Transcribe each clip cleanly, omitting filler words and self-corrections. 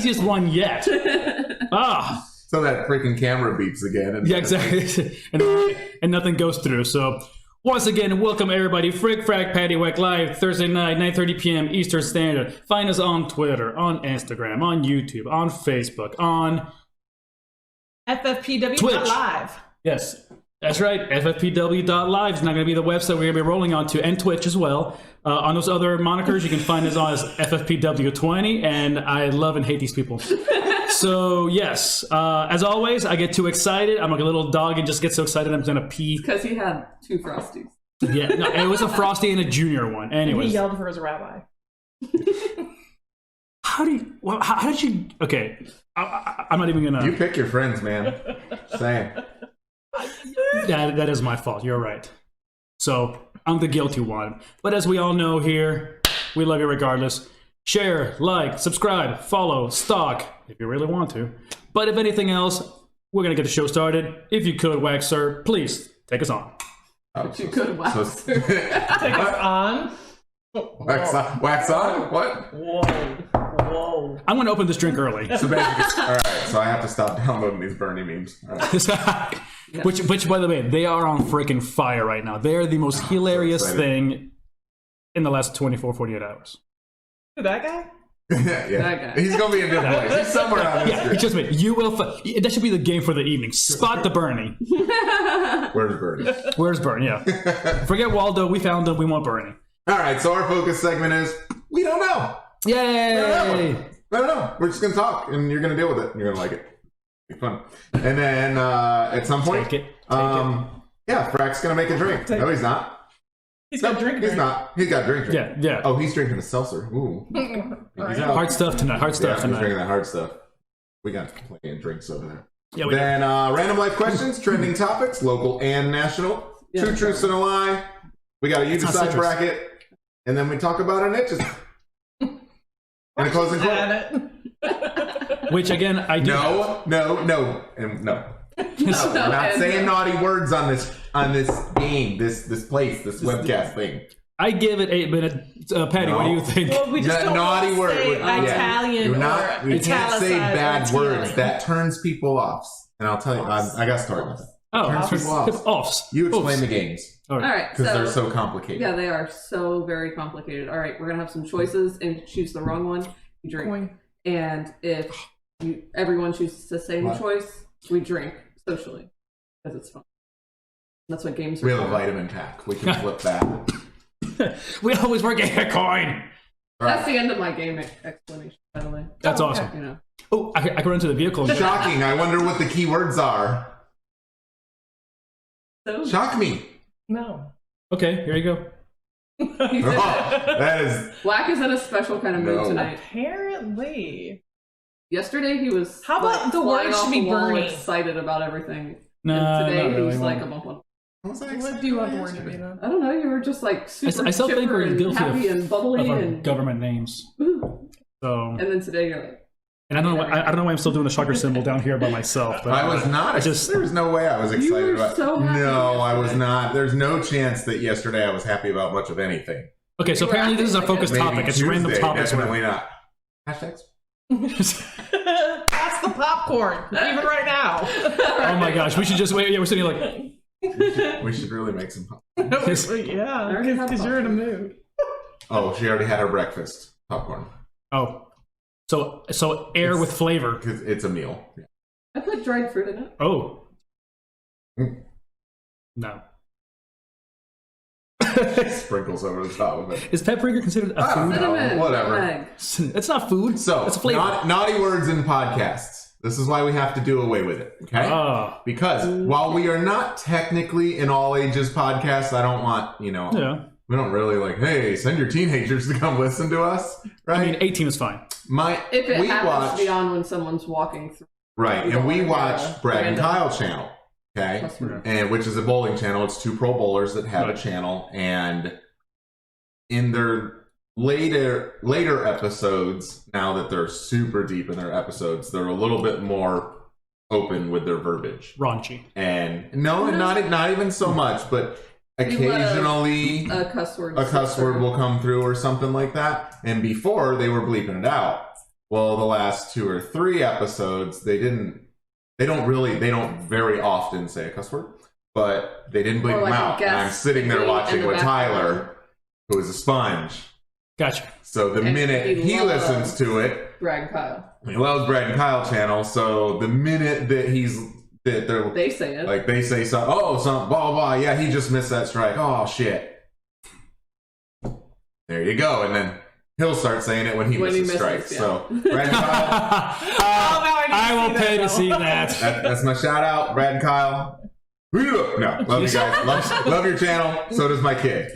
easiest one yet. So that freaking camera beeps again. And yeah, exactly. and nothing goes through. So once again, welcome everybody. Frack Paddy Wack live Thursday night, 9:30 p.m. Eastern Standard. Find us on Twitter, on Instagram, on YouTube, on Facebook, on FFPW Twitch. Live. Yes, that's right. FFPW.live is not going to be the website we're going to be rolling onto, and Twitch as well. On those other monikers, you can find us on as FFPW20, and I love and hate these people. So, yes, as always, I get too excited. I'm like a little dog and just get so excited I'm going to pee. Because he had 2 Frosties. Yeah, no, it was a Frosty and a junior one. Anyways. He yelled for his rabbi. How did you... Okay, I'm not even going to... You pick your friends, man. Same. That is my fault. You're right. So, I'm the guilty one. But as we all know here, we love you regardless. Share, like, subscribe, follow, stalk, if you really want to. But if anything else, we're going to get the show started. If you could, Wax Sir, please take us on. If you could, Wax Sir. Take us on. Wax on? What? Whoa. I'm going to open this drink early. So basically, all right, so I have to stop downloading these Bernie memes. All right. Which, by the way, they are on freaking fire right now. They are the most hilarious thing in the last 24, 48 hours. That guy? Yeah. That guy. He's going to be in different place. He's somewhere on this Yeah, screen. trust me. You will. That should be the game for the evening. Spot the Bernie. Where's Bernie? Where's Bernie? Yeah. Forget Waldo. We found him. We want Bernie. All right, so our focus segment is, we don't know. Yay! I don't know. We're just going to talk, and you're going to deal with it. You're going to like it. Be fun. And then at some point, Take it. yeah, Frack's going to make a drink. No, he's not. He's got drink. He's not. He's got drink. Yeah. Oh, he's drinking a seltzer. Ooh. He's out. Hard stuff tonight. He's drinking that hard stuff. We got plenty of drinks over there. Yeah, we then random life questions, trending topics, local and national. Yeah. Two truths and a lie. We got a you decide bracket. And then we talk about our niches. And a closing quote. Which again, I do. No. We're not saying naughty words on this game, this place, this webcast thing. I give it 8 minutes. Patty, No. what do you think? Well, we just don't naughty want to word. say Italian We can't italicized say or bad Italian. words. That turns people off. And I'll tell you, I got to start with it. Oh, Turns people off. offs. You explain the games. All All right. right, Because they're so complicated. Yeah, they are so very complicated. All right, we're going to have some choices, and if you choose the wrong one, you drink. Coin. And if everyone chooses the same What? choice, we drink socially. Because it's fun. That's what games are We have a for. vitamin pack. We can flip that. We always work a coin. That's the end of my game explanation, by the way. That's Oh, awesome. You know. Oh, I can run to the vehicle. Shocking. I wonder what the key words are. So, Shock me. No. Okay, here you go. he Oh, said, that is... Black is in a special kind of mood No. tonight. Apparently. Yesterday he was How about the flying word off should be the wall, Bernie? excited about everything. No, and today not he really, was like a Mom. bump on. What do you want the word to be then? I don't know. You were just like super I still think chipper we're and guilty happy and bubbly of our and government names. woo. So, And then today you're like, and I don't know. I don't know why I'm still doing the shocker symbol down here by myself. But I was not. I just. There was no way I was excited You were about. so happy No, I was yesterday. not. There's no chance that yesterday I was happy about much of anything. Okay, so You were apparently this is our acting focus like Maybe topic. It's Tuesday, random topics. Definitely not. Hashtags. That's the popcorn. Even right now. Oh my gosh, we should just wait. Yeah, we're sitting here like. We should really make some. Yeah, already had because you're in a popcorn. mood. Oh, she already had her breakfast. Popcorn. Oh, so air with flavor. Because it's a meal. I put dried fruit in it. Oh, Mm. no. Sprinkles over the top of it. Is paprika considered a I don't food? know. Cinnamon, whatever. nutmeg. It's not food. So, it's a flavor. naughty words in podcasts. This is why we have to do away with it, okay? Ah, Because while we are not technically an all ages podcast, I don't want, yeah. we don't really like, hey, send your teenagers to come listen to us, right? I mean, 18 is fine. If it happens to be on when someone's walking through. Right, and we watch Brad and random- Kyle channel, okay? Customer. And which is a bowling channel. It's 2 pro bowlers that have Right. a channel, and in their later episodes, now that they're super deep in their episodes, they're a little bit more open with their verbiage. Raunchy. And not even so much, but occasionally A cuss word. a cuss word will come through or something like that. And before they were bleeping it out. Well, the last 2 or 3 episodes, they don't very often say a cuss word, but they didn't bleep Or them like a out. And I'm guest sitting there in watching the with background. Tyler, who is a sponge. Gotcha. So the And minute he he loves- listens to it, Brad and Kyle. he loves Brad and Kyle channel. So the minute that they're They say it. like, they say something, blah blah blah, yeah, he just missed that strike. Oh shit. There you go. And then he'll start saying it when he misses strikes. yeah. So Brad and Kyle, I will pay to see that. that's my shout out, Brad and Kyle. No, love you guys. Love your channel. So does my kid.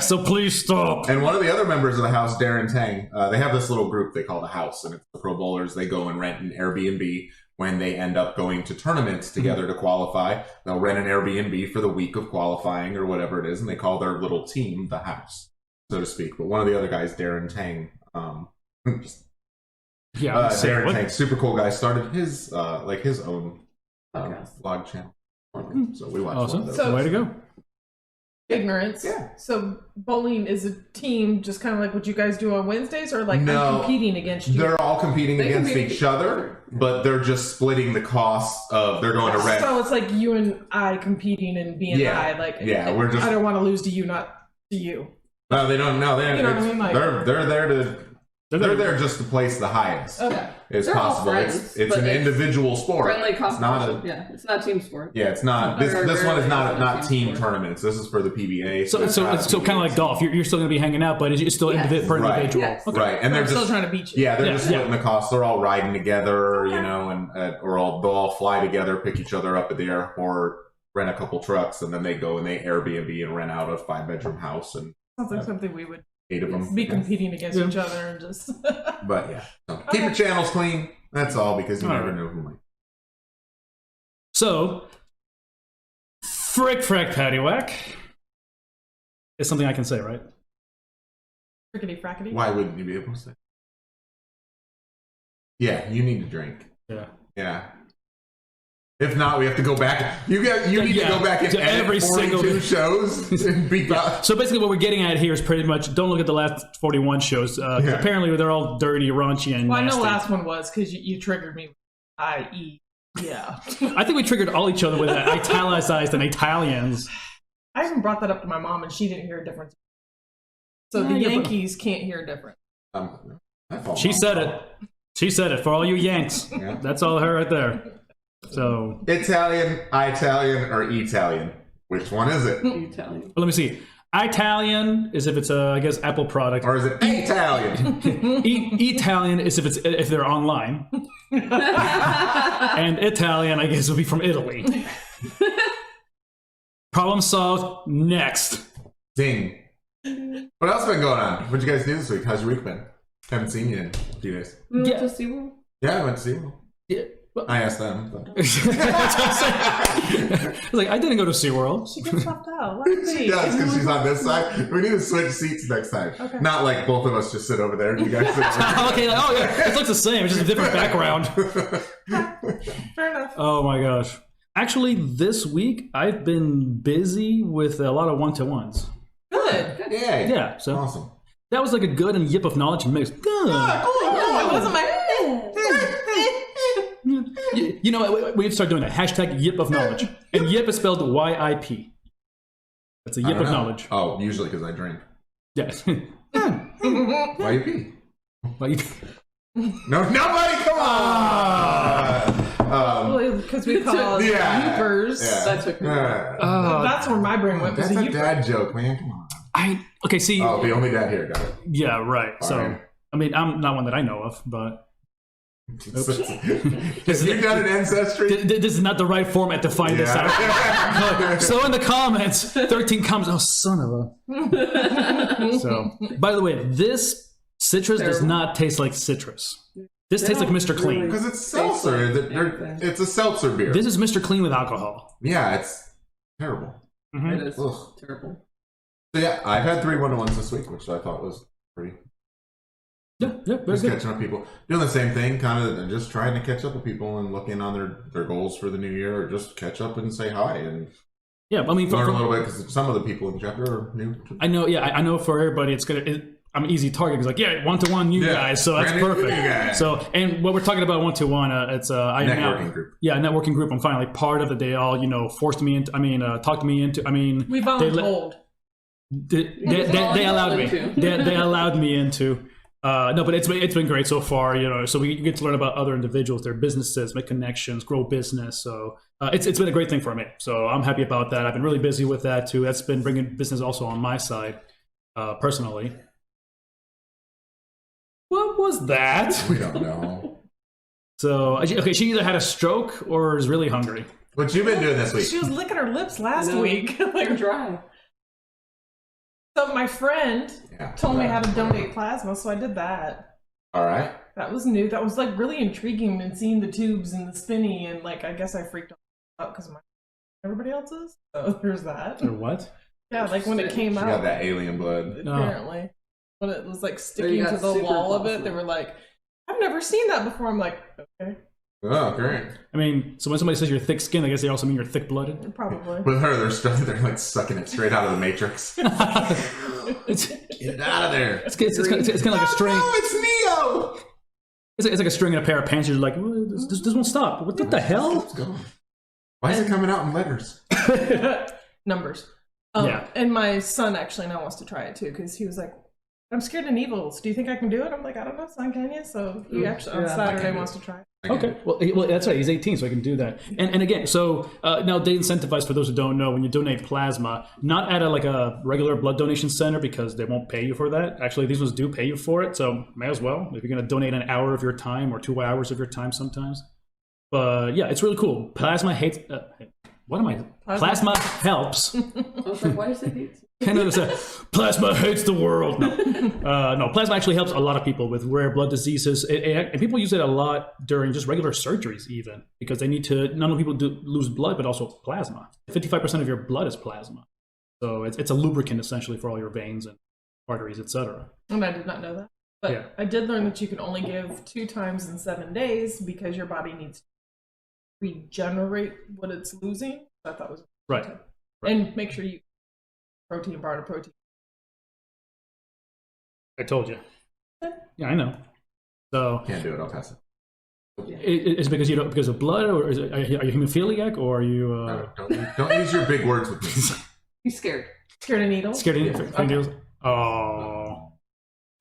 So please stop. And one of the other members of the house, Darren Tang, they have this little group they call the house, and it's the pro bowlers. They go and rent an Airbnb when they end up going to tournaments together to qualify. They'll rent an Airbnb for the week of qualifying or whatever it is, and they call their little team the house, so to speak. But one of the other guys, Darren Tang, Darren Tang, super cool guy, started his own Podcast. vlog channel. So we watch Awesome. one of those. So- Way to go. Ignorance. Yeah. So bowling is a team, just kind of like what you guys do on Wednesdays, or like No. I'm competing against you. They're all competing They against compete each other, but they're just splitting the costs of, they're going to rent. So it's like you and I competing and B and Yeah. I. Like, Yeah, we're just- I don't want to lose to you, not to you. No, they don't know. You know what I mean? Like- They're there to. They're there just to place the highest Okay. as They're all possible. friends, It's but an it's individual sport. Friendly It's not competition. a. Yeah, it's not team sport. Yeah, it's not. This Very one is rarely not is it a team team sport. tournaments. This is for the PBA. So it's not kind of like golf. You're still going to be hanging out, but it's still Yes. per Right. individual. Yes. Okay. right, and they're I'm still just trying to beat you. yeah, they're Yeah, just splitting the costs. They're all riding together, you know, and they'll all fly together, pick each other up at the airport, rent a couple trucks, and then they go and they Airbnb and rent out a 5-bedroom house and Sounds like something we would 8 of them. be Yeah. competing against each other and just. But yeah, so keep your channels clean. That's all, because you All never right. know who might. So, Frack Paddy Wack is something I can say, right? Frickety frackety. Why wouldn't you be able to say? Yeah, you need to drink. Yeah. Yeah. If not, we have to go back. You need Yeah, to go back and to edit every 42 single- shows and beat out. So basically, what we're getting at here is pretty much don't look at the last 41 shows. 'Cause Yeah. apparently, they're all dirty, raunchy, and Well, I know nasty. the last one was because you triggered me. I.e. Yeah. I think we triggered all each other with italicized and Italians. I even brought that up to my mom and she didn't hear a difference. So the Yeah, Yankees can't hear a difference. I fall She off. said it. She said it for all you Yanks. Yeah. That's all her right there. So Italian, Italian, or Italian? Which one is it? Italian. well, let me see. Italian is if it's a, I guess, Apple product. Or is it Italian? Italian is if they're online, and Italian, I guess, would be from Italy. Problem solved. Next. Ding. What else been going on? What'd you guys do this week? How's your week been? Haven't seen you in a few days. We went Yeah. to SeaWorld. Yeah, I went to see them. Yeah. Well, I asked them. But... That's what I'm saying. I was like, I didn't go to SeaWorld. She gets left out. Let me see. Yeah, it's because she's on this side. We need to switch seats next time. Okay. Not like both of us just sit over there. You guys sit over there. Okay, like, oh yeah, it looks the same. It's just a different background. Fair enough. Oh my gosh. Actually, this week I've been busy with a lot of one-to-ones. Good. Yay. Yeah, so Awesome. that was like a good and yip of knowledge mix. Good. Oh, it wasn't my. You know what? We need to start doing that. Hashtag yip of knowledge. And yip is spelled Y-I-P. That's a I yip don't of know. knowledge. Oh, usually because I drink. Yes. Why you pee? Like, No, nobody, come on! Because we call it Yeah. Yeepers. Yeah. That took me. That's where my brain went. Was That's a a Yeeper. dad joke, man. Come on. okay, see. Oh, the only dad here got it. Yeah, right. So, Fine. I mean, I'm not one that I know of, but Have you done an ancestry? this is not the right format to find this out. Yeah. So in the comments, 13 comments. Oh, son of a. So, by the way, this citrus does not taste like citrus. This tastes like Mr. Clean. Because it's seltzer. It's a seltzer beer. This is Mr. Clean with alcohol. Yeah, it's terrible. Mhm. It is Ugh. terrible. So yeah, I've had 3 one-to-ones this week, which I thought was pretty. Yeah, very Just good. catching up people. Doing the same thing, kind of just trying to catch up with people and looking on their goals for the new year, or just catch up and say hi and Yeah, I mean, learn a little bit, because some of the people in chapter are new. I know. Yeah, I know. For everybody, it's gonna. I'm an easy target. Because like, yeah, 1-to-1 you guys, so that's perfect. So, and what we're talking about 1-to-1, it's networking group. Yeah, networking group. I'm finally part of it. They all, forced me into. Talked me into. We volunteered. They allowed me. They allowed me into. No, but it's been great so far. So we get to learn about other individuals, their businesses, make connections, grow business. So it's been a great thing for me. So I'm happy about that. I've been really busy with that too. That's been bringing business also on my side, personally. What was that? We don't know. So okay, she either had a stroke or is really hungry. What you been doing this week? She was licking her lips last week. They're dry. So my friend told me how to donate plasma, so I did that. All right. That was new. That was like really intriguing, and seeing the tubes and the spinny, and like I guess I freaked out because everybody else is. So there's that. Or what? Yeah, like when it came out. She got that alien blood. Apparently, when it was like sticking to the wall of it, they were like, "I've never seen that before." I'm like, okay. Oh, great. So when somebody says you're thick-skinned, I guess they also mean you're thick-blooded. Probably. With her, they're like sucking it straight out of the Matrix. Get it out of there. It's kind of like a string. No, it's Neo. It's like a string in a pair of pants. You're like, this won't stop. What the hell? Why is it coming out in letters? Numbers. And my son actually now wants to try it too, because he was like, I'm scared of needles. Do you think I can do it? I'm like, I don't know, son, can you? So he actually on Saturday wants to try it. Okay, well, that's right. He's 18, so he can do that. And again, so now they incentivize, for those who don't know, when you donate plasma, not at a regular blood donation center, because they won't pay you for that. Actually, these ones do pay you for it, so may as well if you're going to donate an hour of your time or 2 hours of your time sometimes. But yeah, it's really cool. Plasma hates. What am I? Plasma helps. I was like, why is it hates? Plasma hates the world. No, plasma actually helps a lot of people with rare blood diseases, and people use it a lot during just regular surgeries, even because they need to. Not only people lose blood, but also plasma. 55% of your blood is plasma, so it's a lubricant essentially for all your veins and arteries, etc. And I did not know that, but I did learn that you can only give 2 times in 7 days because your body needs to regenerate what it's losing. I thought was right. And make sure you protein bar to protein. I told you. Yeah, I know. So can't do it. I'll pass it. Is it because because of blood, or are you hemophiliac, or are you? No, don't use your big words with me. He's scared. Scared of needles. Scared of needles. Oh.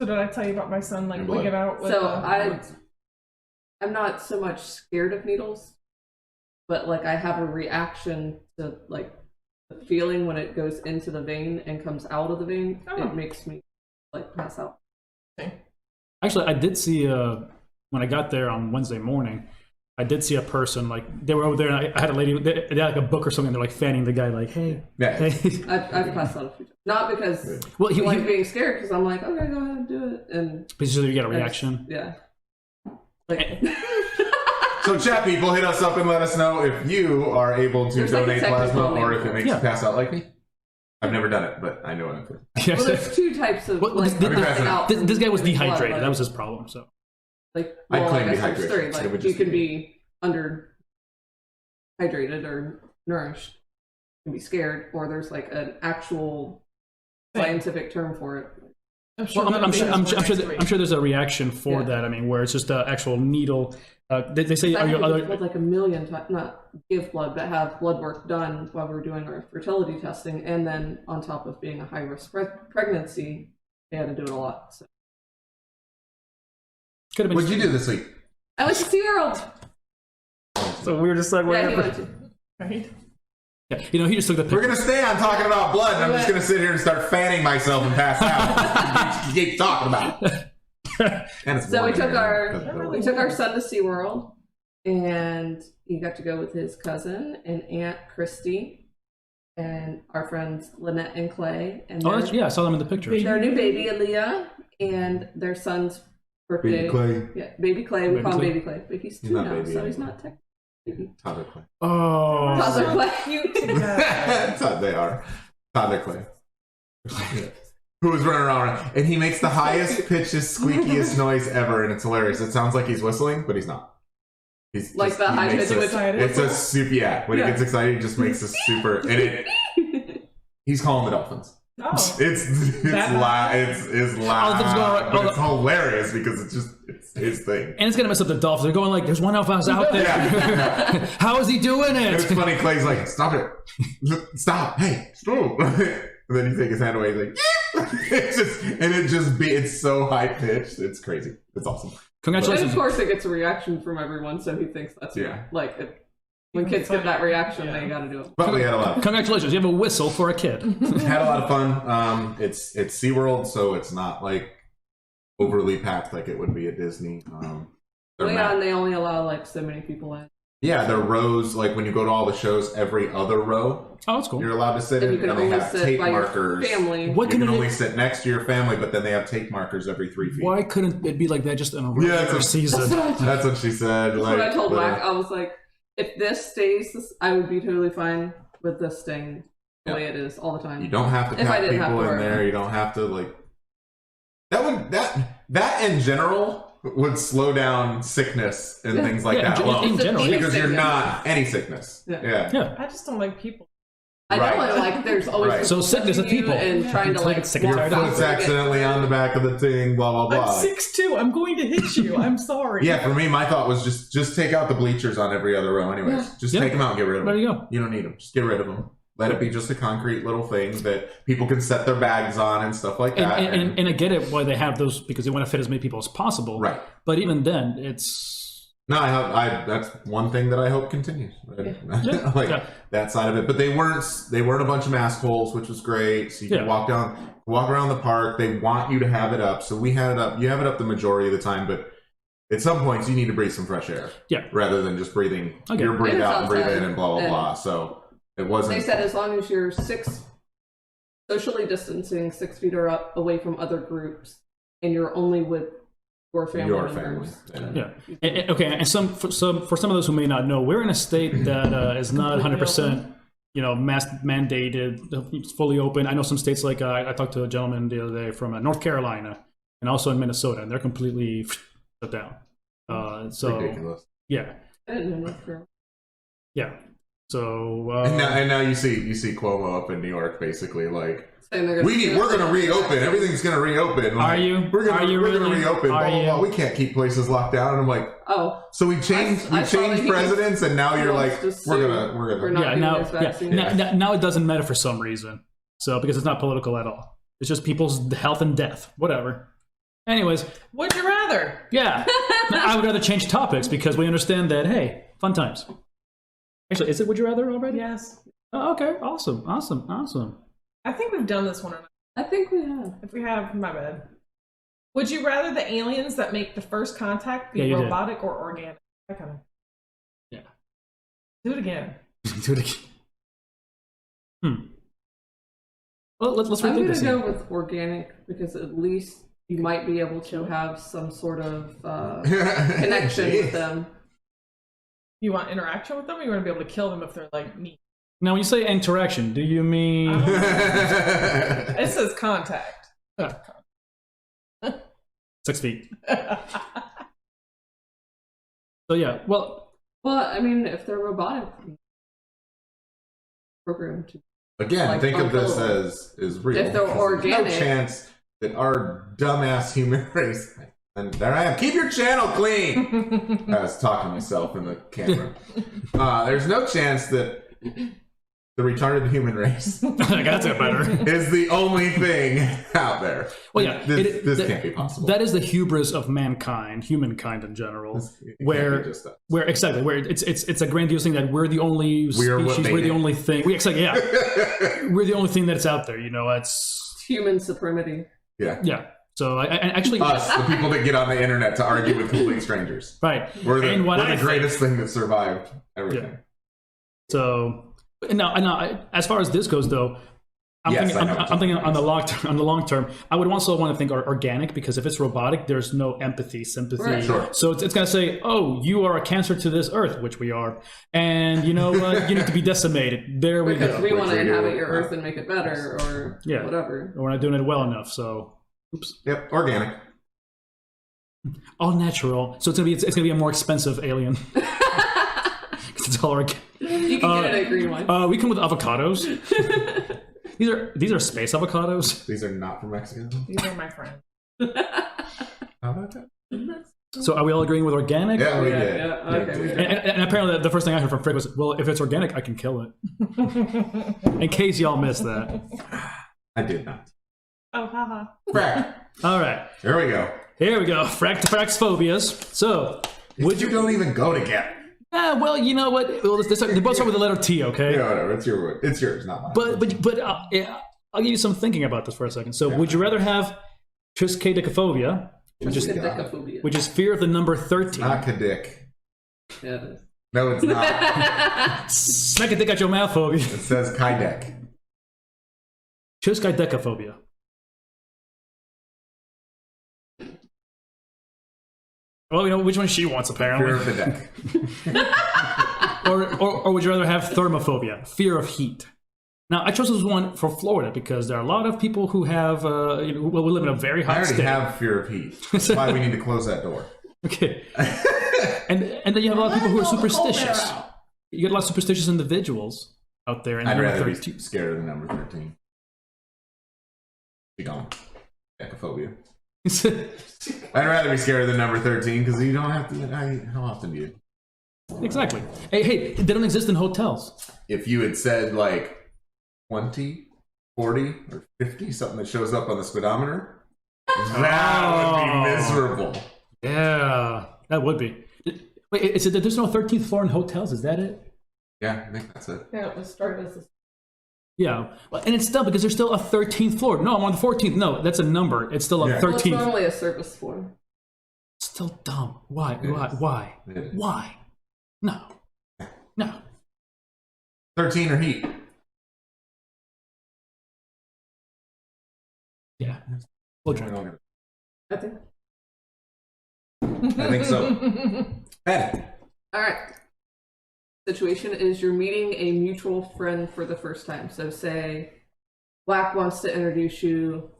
So did I tell you about my son wigging out? With, I'm not so much scared of needles, but I have a reaction to the feeling when it goes into the vein and comes out of the vein. It makes me pass out. Actually, I did see when I got there on Wednesday morning, I did see a person they were over there, and I had a lady. They had a book or something. They're fanning the guy, hey. Yeah. Hey. I've passed out a few times. Not because he being scared, because I'm like, okay, go ahead, do it, and because you get a reaction. Yeah. So chat people, hit us up and let us know if you are able to donate plasma or if it makes you pass out like me. I've never done it, but I know what I'm feeling. Well, there's 2 types of this guy was dehydrated. That was his problem. So I claim dehydration. You can be underhydrated or nourished, you can be scared, or there's an actual scientific term for it. I'm sure there's a reaction for that. I mean, where it's just an actual needle. They say, "Are you other?" A million times, not give blood, but have blood work done while we're doing our fertility testing, and then on top of being a high risk pregnancy, they had to do it a lot. So. What'd you do this week? I went to SeaWorld. So we were just like, right? Yeah, he just took the picture. We're going to stay on talking about blood, and I'm just going to sit here and start fanning myself and pass out. You keep talking about it. So we took our son to SeaWorld, and he got to go with his cousin and Aunt Christy and our friends Lynette and Clay. And I saw them in the pictures. Their new baby, Aaliyah, and their son's birthday. Baby Clay. Yeah, Baby Clay. We call him Baby Clay. But he's 2 now, so he's not technically. Toddler Clay. Oh. Toddler Clay. That's how they are. Toddler Clay. Who was running around, and he makes the highest pitches, squeakiest noise ever, and it's hilarious. It sounds like he's whistling, but he's not. He's the high pitch with it's a super, when he gets excited, he just makes a super, and he's calling the dolphins. Oh. It's loud, but it's hilarious because it's his thing. And it's gonna mess up the Dolphins. They're going like, "There's one of us out there. Yeah. How is he doing it?" And it's funny. Clay's like, "Stop it! Stop! Hey, stop!" And then you take his hand away. He's like, it's so high pitched. It's crazy. It's awesome. Congratulations! And of course, it gets a reaction from everyone, so he thinks that's like when kids get that reaction, they got to do it. But we had a lot. Congratulations! You have a whistle for a kid. Had a lot of fun. It's SeaWorld, so it's not like overly packed like it would be at Disney. And they only allow like so many people in. Yeah, there are rows, like when you go to all the shows, every other row. Oh, that's cool. You're allowed to sit in, and they have tape markers. Family. What you can only sit next to your family, but then they have tape markers every 3 feet. Why couldn't it be like that just in a regular season? That's what she said. That's what I told Wack. I was like, if this stays, I would be totally fine with this staying the way it is all the time. You don't have to pack people in there. You don't have to like. That in general would slow down sickness and things like that alone. In general, because you're not any sickness. Yeah. I just don't like people. I know, like there's always so sickness of people and trying to like sick and your foot's accidentally on the back of the thing. Blah blah blah. I'm 6'2". I'm going to hit you. I'm sorry. Yeah, for me, my thought was just take out the bleachers on every other row. Anyways, just take them out and get rid of them. There you go. You don't need them. Just get rid of them. Let it be just a concrete little thing that people can set their bags on and stuff like that. And I get it why they have those because they want to fit as many people as possible. Right. But even then, it's no. That's one thing that I hope continues. That side of it. But they weren't a bunch of mask holes, which was great. So you can walk around the park. They want you to have it up. So we had it up. You have it up the majority of the time, but at some points you need to breathe some fresh air. Yeah. Rather than just breathing. You're breathe out and breathe in and blah blah blah. So. It wasn't. They said as long as you're socially distancing 6 feet or up away from other groups, and you're only with your family members. Yeah. Okay. And for some of those who may not know, we're in a state that is not 100%, mask mandated. It's fully open. I know some states like I talked to a gentleman the other day from North Carolina, and also in Minnesota, and they're completely shut down. So ridiculous. I didn't know North Carolina. Yeah. So and now you see Cuomo up in New York, basically like we're going to reopen. Everything's going to reopen. Like, are you? We're going to reopen. Blah, blah, blah. We can't keep places locked down. And I'm like, oh, so we changed presidents, and now you're like, we're gonna. Now it doesn't matter for some reason. So because it's not political at all, it's just people's health and death, whatever. Anyways, would you rather? Yeah, I would rather change topics because we understand that. Hey, fun times. Actually, is it Would You Rather already? Yes. Oh, okay. Awesome. I think we've done this one. I think we have. If we have, my bad. Would you rather the aliens that make the first contact be robotic or organic? That kind of. Yeah. Do it again. Well, let's rethink this. I'm going to go with organic because at least you might be able to have some sort of connection with them. You want interaction with them, or you want to be able to kill them if they're like meat? Now, when you say interaction, do you mean? It says contact. 6 feet. So yeah, well, I mean, if they're robotic, programmed to. Again, think of this as real. If they're organic, there's no chance that our dumbass human race. And there I am. Keep your channel clean. I was talking to myself in the camera. There's no chance that the retarded human race that's it better. is the only thing out there. Well, yeah, this can't be possible. That is the hubris of mankind, humankind in general, where it's a grandiose thing that we're the only species, we're the only thing. We're the only thing that's out there. It's human supremacy. Yeah. So I actually us, the people that get on the internet to argue with complete strangers. Right. We're the greatest thing that survived everything. Yeah. So now, as far as this goes, though, I'm thinking on the long term, I would also want to think organic because if it's robotic, there's no empathy, sympathy. Right, sure. So it's going to say, "Oh, you are a cancer to this earth," which we are, and you know what? You need to be decimated. There we go. Because we want to inhabit your earth and make it better, or whatever. Or we're not doing it well enough, so. Oops. Yep, organic. All natural. So it's gonna be a more expensive alien. It's all organic. You can get it at Green One. We come with avocados. These are space avocados. These are not from Mexico. These are my friends. How about that? So are we all agreeing with organic? Yeah, we did. Yeah, okay, we did. And apparently the first thing I heard from Frick was, well, if it's organic, I can kill it. In case y'all missed that. I did not. Oh, haha. Frack. All right. Here we go. Here we go. Frack's phobias. So, Would you don't even go together? well, you know what? Well, they both start with the letter T, okay? Yeah, whatever. It's your word. It's yours, not mine. But yeah, I'll give you some thinking about this for a second. So, would you rather have triskaidekaphobia, which is fear of the number 13? Not Kadik. Yeah, it is. No, it's not. Smack a dick out your mouth phobia. It says Kaidek. Triskaidekaphobia. Well, we know which one she wants, apparently. Fear of the deck. or would you rather have thermophobia, fear of heat? Now, I chose this one for Florida because there are a lot of people who have, we live in a very I hot already state. have fear of heat. That's why we need to close that door. Okay. and then you have a lot of people who are superstitious. You get a lot of superstitious individuals out there. And I'd rather 13. be scared of the number 13. Be gone. Decaphobia. I'd rather be scared of the number 13 because you don't have to. How often do you? Exactly. Hey, they don't exist in hotels. If you had said like 20, 40, or 50, something that shows up on the speedometer, that would be miserable. Yeah, that would be. Wait, it said that there's no 13th floor in hotels. Is that it? Yeah, I think that's it. Yeah, it was started as a... Yeah, well, and it's still because there's still a 13th floor. No, I'm on the 14th. No, that's a number. It's still a 13th. Well, it's normally a service floor. Still dumb. Why? It Why? is. Why? No. 13 or heat. Yeah. We'll try. I think. I think so. Patty. All right. Situation is you're meeting a mutual friend for the first time. So say Wack wants to introduce you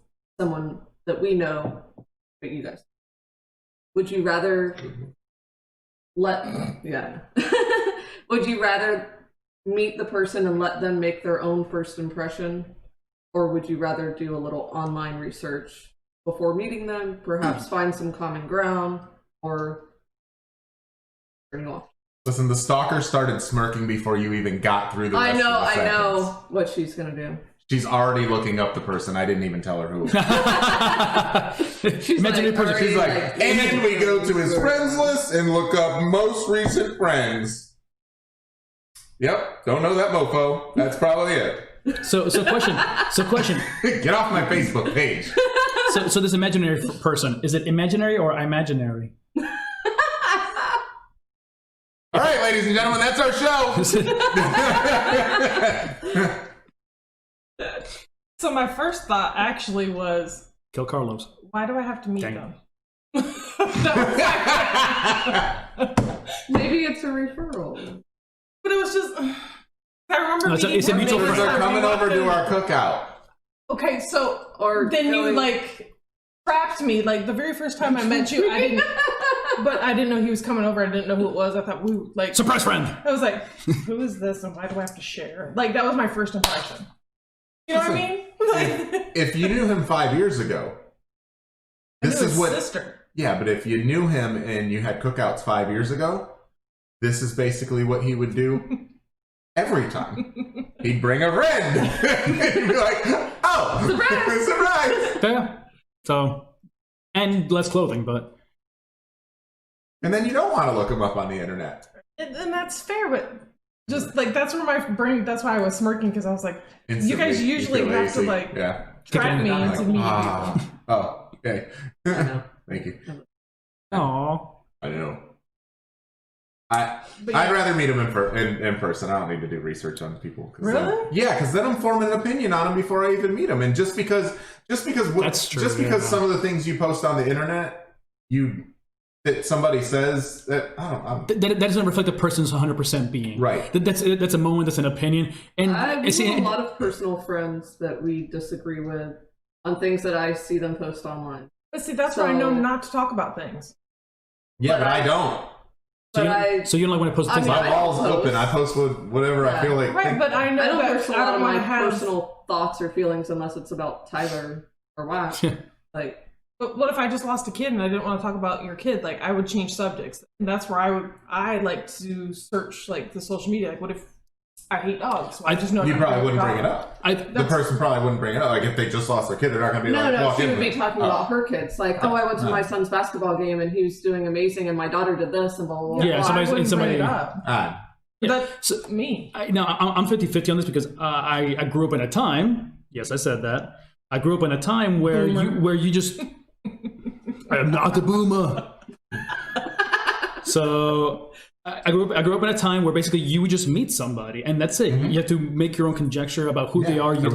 someone that we know, but you guys. Would you rather would you rather meet the person and let them make their own first impression? Or would you rather do a little online research before meeting them, perhaps find some common ground, or turn you off? Listen, the stalker started smirking before you even got through the rest of the sentence. I know what she's gonna do. She's already looking up the person. I didn't even tell her who. She's Imaginary like, person. She's like, and we go to his friends list and look up most recent friends. Yep, don't know that mofo. That's probably it. So question. Get off my Facebook page. So this imaginary person, is it imaginary or imaginary? All right, ladies and gentlemen, that's our show. So my first thought actually was, Kill Carlos. why do I have to meet Dang. them? Maybe it's a referral. But it was just, I remember No, it's a meeting mutual them, friend. They're coming over to our cookout. Okay, so Or then you going- like trapped me. Like the very first time I met you, I didn't. But I didn't know he was coming over. I didn't know who it was. I thought we like Surprise friend. I was like, who is this and why do I have to share? Like that was my first impression. You know what I mean? Like, If you knew him 5 years ago, I this knew is his what. sister. Yeah, but if you knew him and you had cookouts 5 years ago, this is basically what he would do every time. He'd bring a friend. And you'd be like, oh, surprise! Yeah. So, and less clothing, but And then you don't want to look him up on the internet. And that's fair, but just like that's where my brain. That's why I was smirking because I was like, Instantly, you guys usually feel have to lazy. like Yeah. trap me Like, into meeting people. oh, okay. know. Thank you. Aw. I know. But I'd rather meet him in person. I don't need to do research on people. Really? Because then I'm forming an opinion on him before I even meet him. And just because That's true, some of the things you post on the internet, that somebody says that I don't know. That doesn't reflect a person's 100% being. Right. That's a moment. That's an opinion. And I have see, a lot of personal friends that we disagree with on things that I see them post online. But see, that's why I know not to talk about things. Yeah, but I don't. So you don't like when I post things My like wall's open. I post whatever I feel like. Right, but I know I don't that post a I lot don't of want my to have. personal thoughts or feelings unless it's about Tyler or Wack. Like, But what if I just lost a kid and I didn't want to talk about your kid? Like, I would change subjects. And that's where I like to search like the social media. Like, what if I hate dogs? Well, I just know You probably wouldn't bring it up. The person probably wouldn't bring it up. Like if they just lost their kid, they're not going to be like, no, she would be talking about her kids. Like, I went to my son's basketball game and he was doing amazing, and my daughter did this, and blah blah blah. Yeah, well, somebody. Bring it up. That's me. I'm 50-50 on this because I grew up in a time. Yes, I said that. I grew up in a time where you just. I am not a boomer. So I grew up in a time where basically you would just meet somebody and that's it. You have to make your own conjecture about who they are. You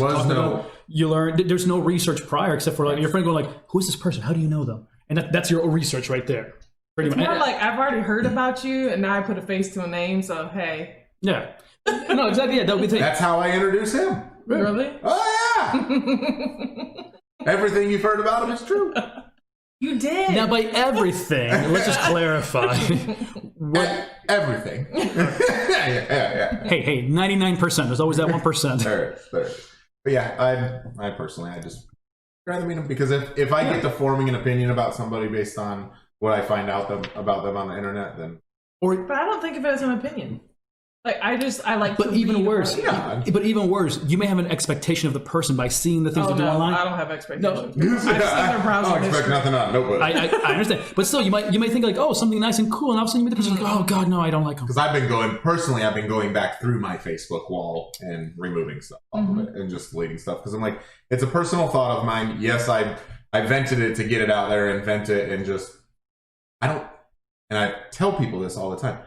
you learn. There's no research prior except for like your friend going like, "Who is this person? How do you know them?" And that's your research right there. Pretty much. More like I've already heard about you and now I put a face to a name. So hey. Yeah. No, exactly. Yeah, that would be. That's how I introduce him. Really? Oh yeah. Everything you've heard about him is true. You did. Now, by everything, let's just clarify. Everything. Yeah. Hey, 99%. There's always that 1%. There. But yeah, I personally, I just rather meet them because if I get to forming an opinion about somebody based on what I find out about them on the internet, then. But I don't think of it as an opinion. Like I like. But to even read worse. about it. But even worse, you may have an expectation of the person by seeing the things they do online. I don't have expectations. No. I've seen their browser I don't expect history. nothing on nobody. I understand, but still, you might think like, oh, something nice and cool, and all of a sudden you meet the person, like, oh God, no, I don't like them. Because I've been going back through my Facebook wall and removing stuff off of it and just deleting stuff because I'm like, it's a personal thought of mine. Yes, I vented it to get it out there and vent it and just and I tell people this all the time.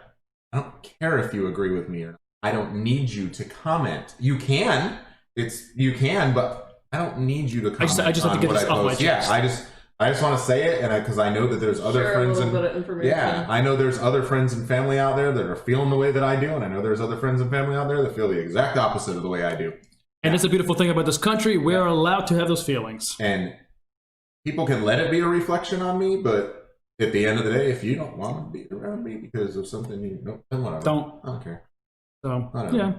I don't care if you agree with me or not. I don't need you to comment. You can, but I don't need you to comment. I just have to get this off my chest. Yeah, I just want to say it, and because I know that there's other friends a little bit of information. Yeah, I know there's other friends and family out there that are feeling the way that I do, and I know there's other friends and family out there that feel the exact opposite of the way I do. And that's the beautiful thing about this country. We are allowed to have those feelings. And people can let it be a reflection on me, but at the end of the day, if you don't want to be around me because of something then whatever. I don't care. So, yeah.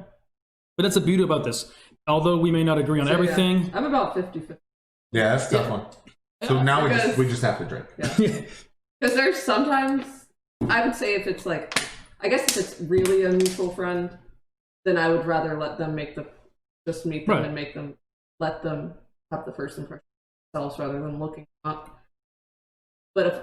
But that's the beauty about this. Although we may not agree on everything. Yeah. I'm about 50-50. Yeah, that's a tough one. So now we just have to drink. Yeah. Because there's sometimes, I would say if it's like, I guess if it's really a mutual friend, then I would rather let them just meet them and let them have the first impression themselves rather than looking up. But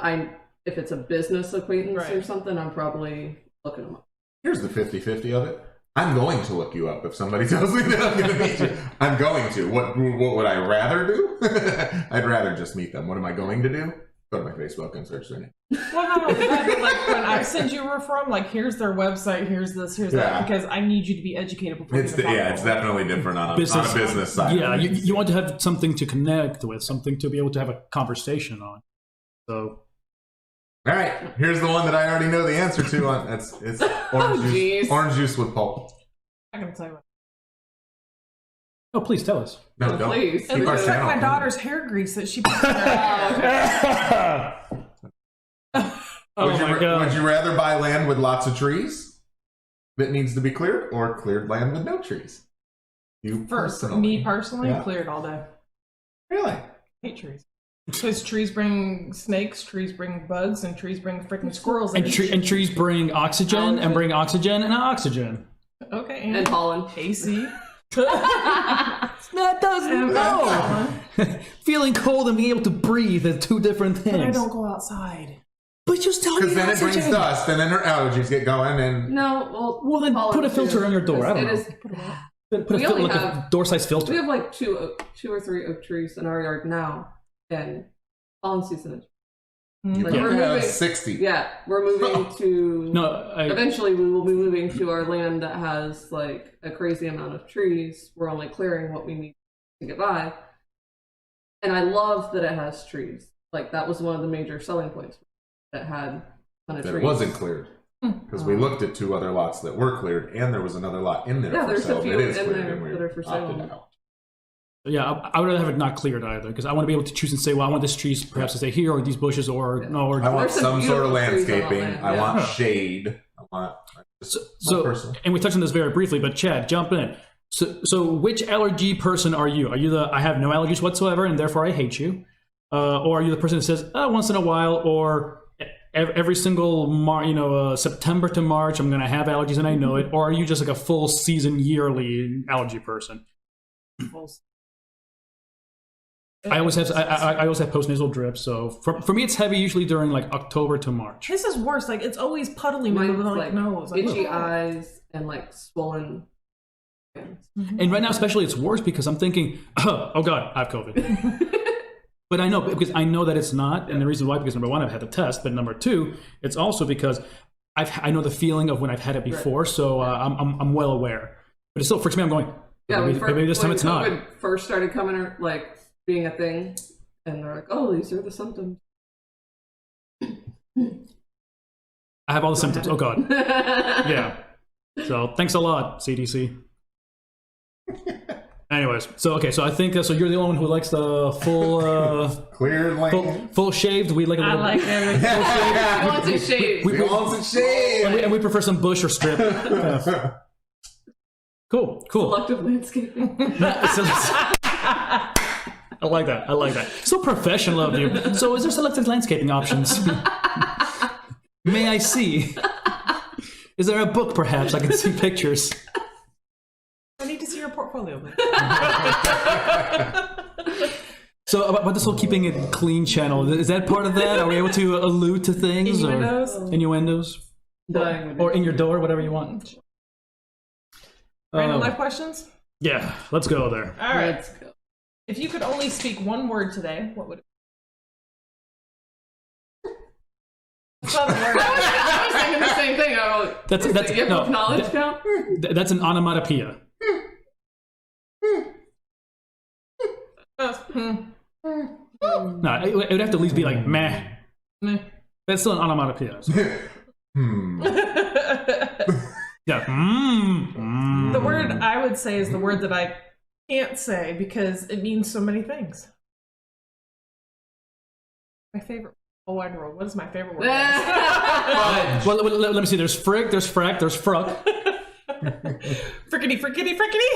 if it's a business acquaintance or something, I'm probably looking them up. Here's the 50-50 of it. I'm going to look you up if somebody tells me that I'm going to meet you. I'm going to. What would I rather do? I'd rather just meet them. What am I going to do? Go to my Facebook and search their name. Well, no, like when I send you from, like, here's their website, here's this, here's that, because I need you to be educated before you it's definitely different on a business side. Yeah, you want to have something to connect with, something to be able to have a conversation on. So. All right, here's the one that I already know the answer to. It's orange juice. Orange juice with pulp. I'm gonna tell you what. Oh, please tell us. No, don't. Please. It looks like my daughter's hair grease that she puts in her. Would you rather buy land with lots of trees that needs to be cleared, or cleared land with no trees? Me personally, cleared all day. Really? I hate trees. Because trees bring snakes, trees bring bugs, and trees bring freaking squirrels. And trees bring oxygen, and bring oxygen and oxygen. Okay. And pollen. AC. That doesn't know. Feeling cold and being able to breathe are two different things. But I don't go outside. But just tell me because then it brings dust, and then her allergies get going. And well then put a filter on your door. I don't know. Put a door-sized filter. We have like two or three oak trees in our yard now, and pollen season is. Like we're moving 60. Yeah, we're moving to. Eventually, we will be moving to our land that has like a crazy amount of trees. We're only clearing what we need to get by, and I love that it has trees. Like that was one of the major selling points. That had a ton of trees. It wasn't cleared because we looked at 2 other lots that were cleared, and there was another lot in there for sale that is cleared, and we opted out. Yeah, I would rather have it not cleared either, because I want to be able to choose and say, well, I want this tree perhaps to stay here, or these bushes, or no, or I want There's some some sort of beautiful trees on landscaping. that land, I yeah. want shade. I want so personal. and we touched on this very briefly, but Chad, jump in. So which allergy person are you? Are you the I have no allergies whatsoever and therefore I hate you, or are you the person that says once in a while, or every single September to March I'm going to have allergies and I know it, or are you just like a full season yearly allergy person? I always have postnasal drips, so for me it's heavy usually during like October to March. This is worse. Like it's always puddly in Mine's the like nose, like, itchy eyes and like swollen hands. And right now especially it's worse because I'm thinking, oh god, I have COVID. But I know, because I know that it's not, and the reason why, because number one, I've had the test, but number two, it's also because I know the feeling of when I've had it before, so I'm well aware. But it still freaks me. I'm going, maybe this time it's not. When COVID first started coming, like being a thing, and they're like, "Oh, these are the symptoms." I have all the symptoms. Oh god, yeah. So thanks a lot, CDC. Anyways, so I think so. You're the only one who likes the full, Clear lane. full shaved. We like a I little. like everything. He wants it shaved. We want some shade. And we prefer some bush or strip. Yeah. Cool. Selective landscaping. I like that. So professional of you. So is there selective landscaping options? May I see? Is there a book perhaps I can see pictures? I need to see your portfolio. So about this whole keeping it clean channel, is that part of that? Are we able to allude to things? Innuendos? Or in your door, whatever you want. Random life questions? Yeah, let's go there. All right. Let's go. If you could only speak one word today, what would it be? That's not a word. I was thinking the same thing. That's gift of knowledge count? That's an onomatopoeia. No, it would have to at least be like meh. That's still an onomatopoeia. So. Yeah. The word I would say is the word that I can't say because it means so many things. My favorite whole wide world. What is my favorite word? Well, let me see. There's frig, there's frack, there's fruck. Frickety, frickety, frickety.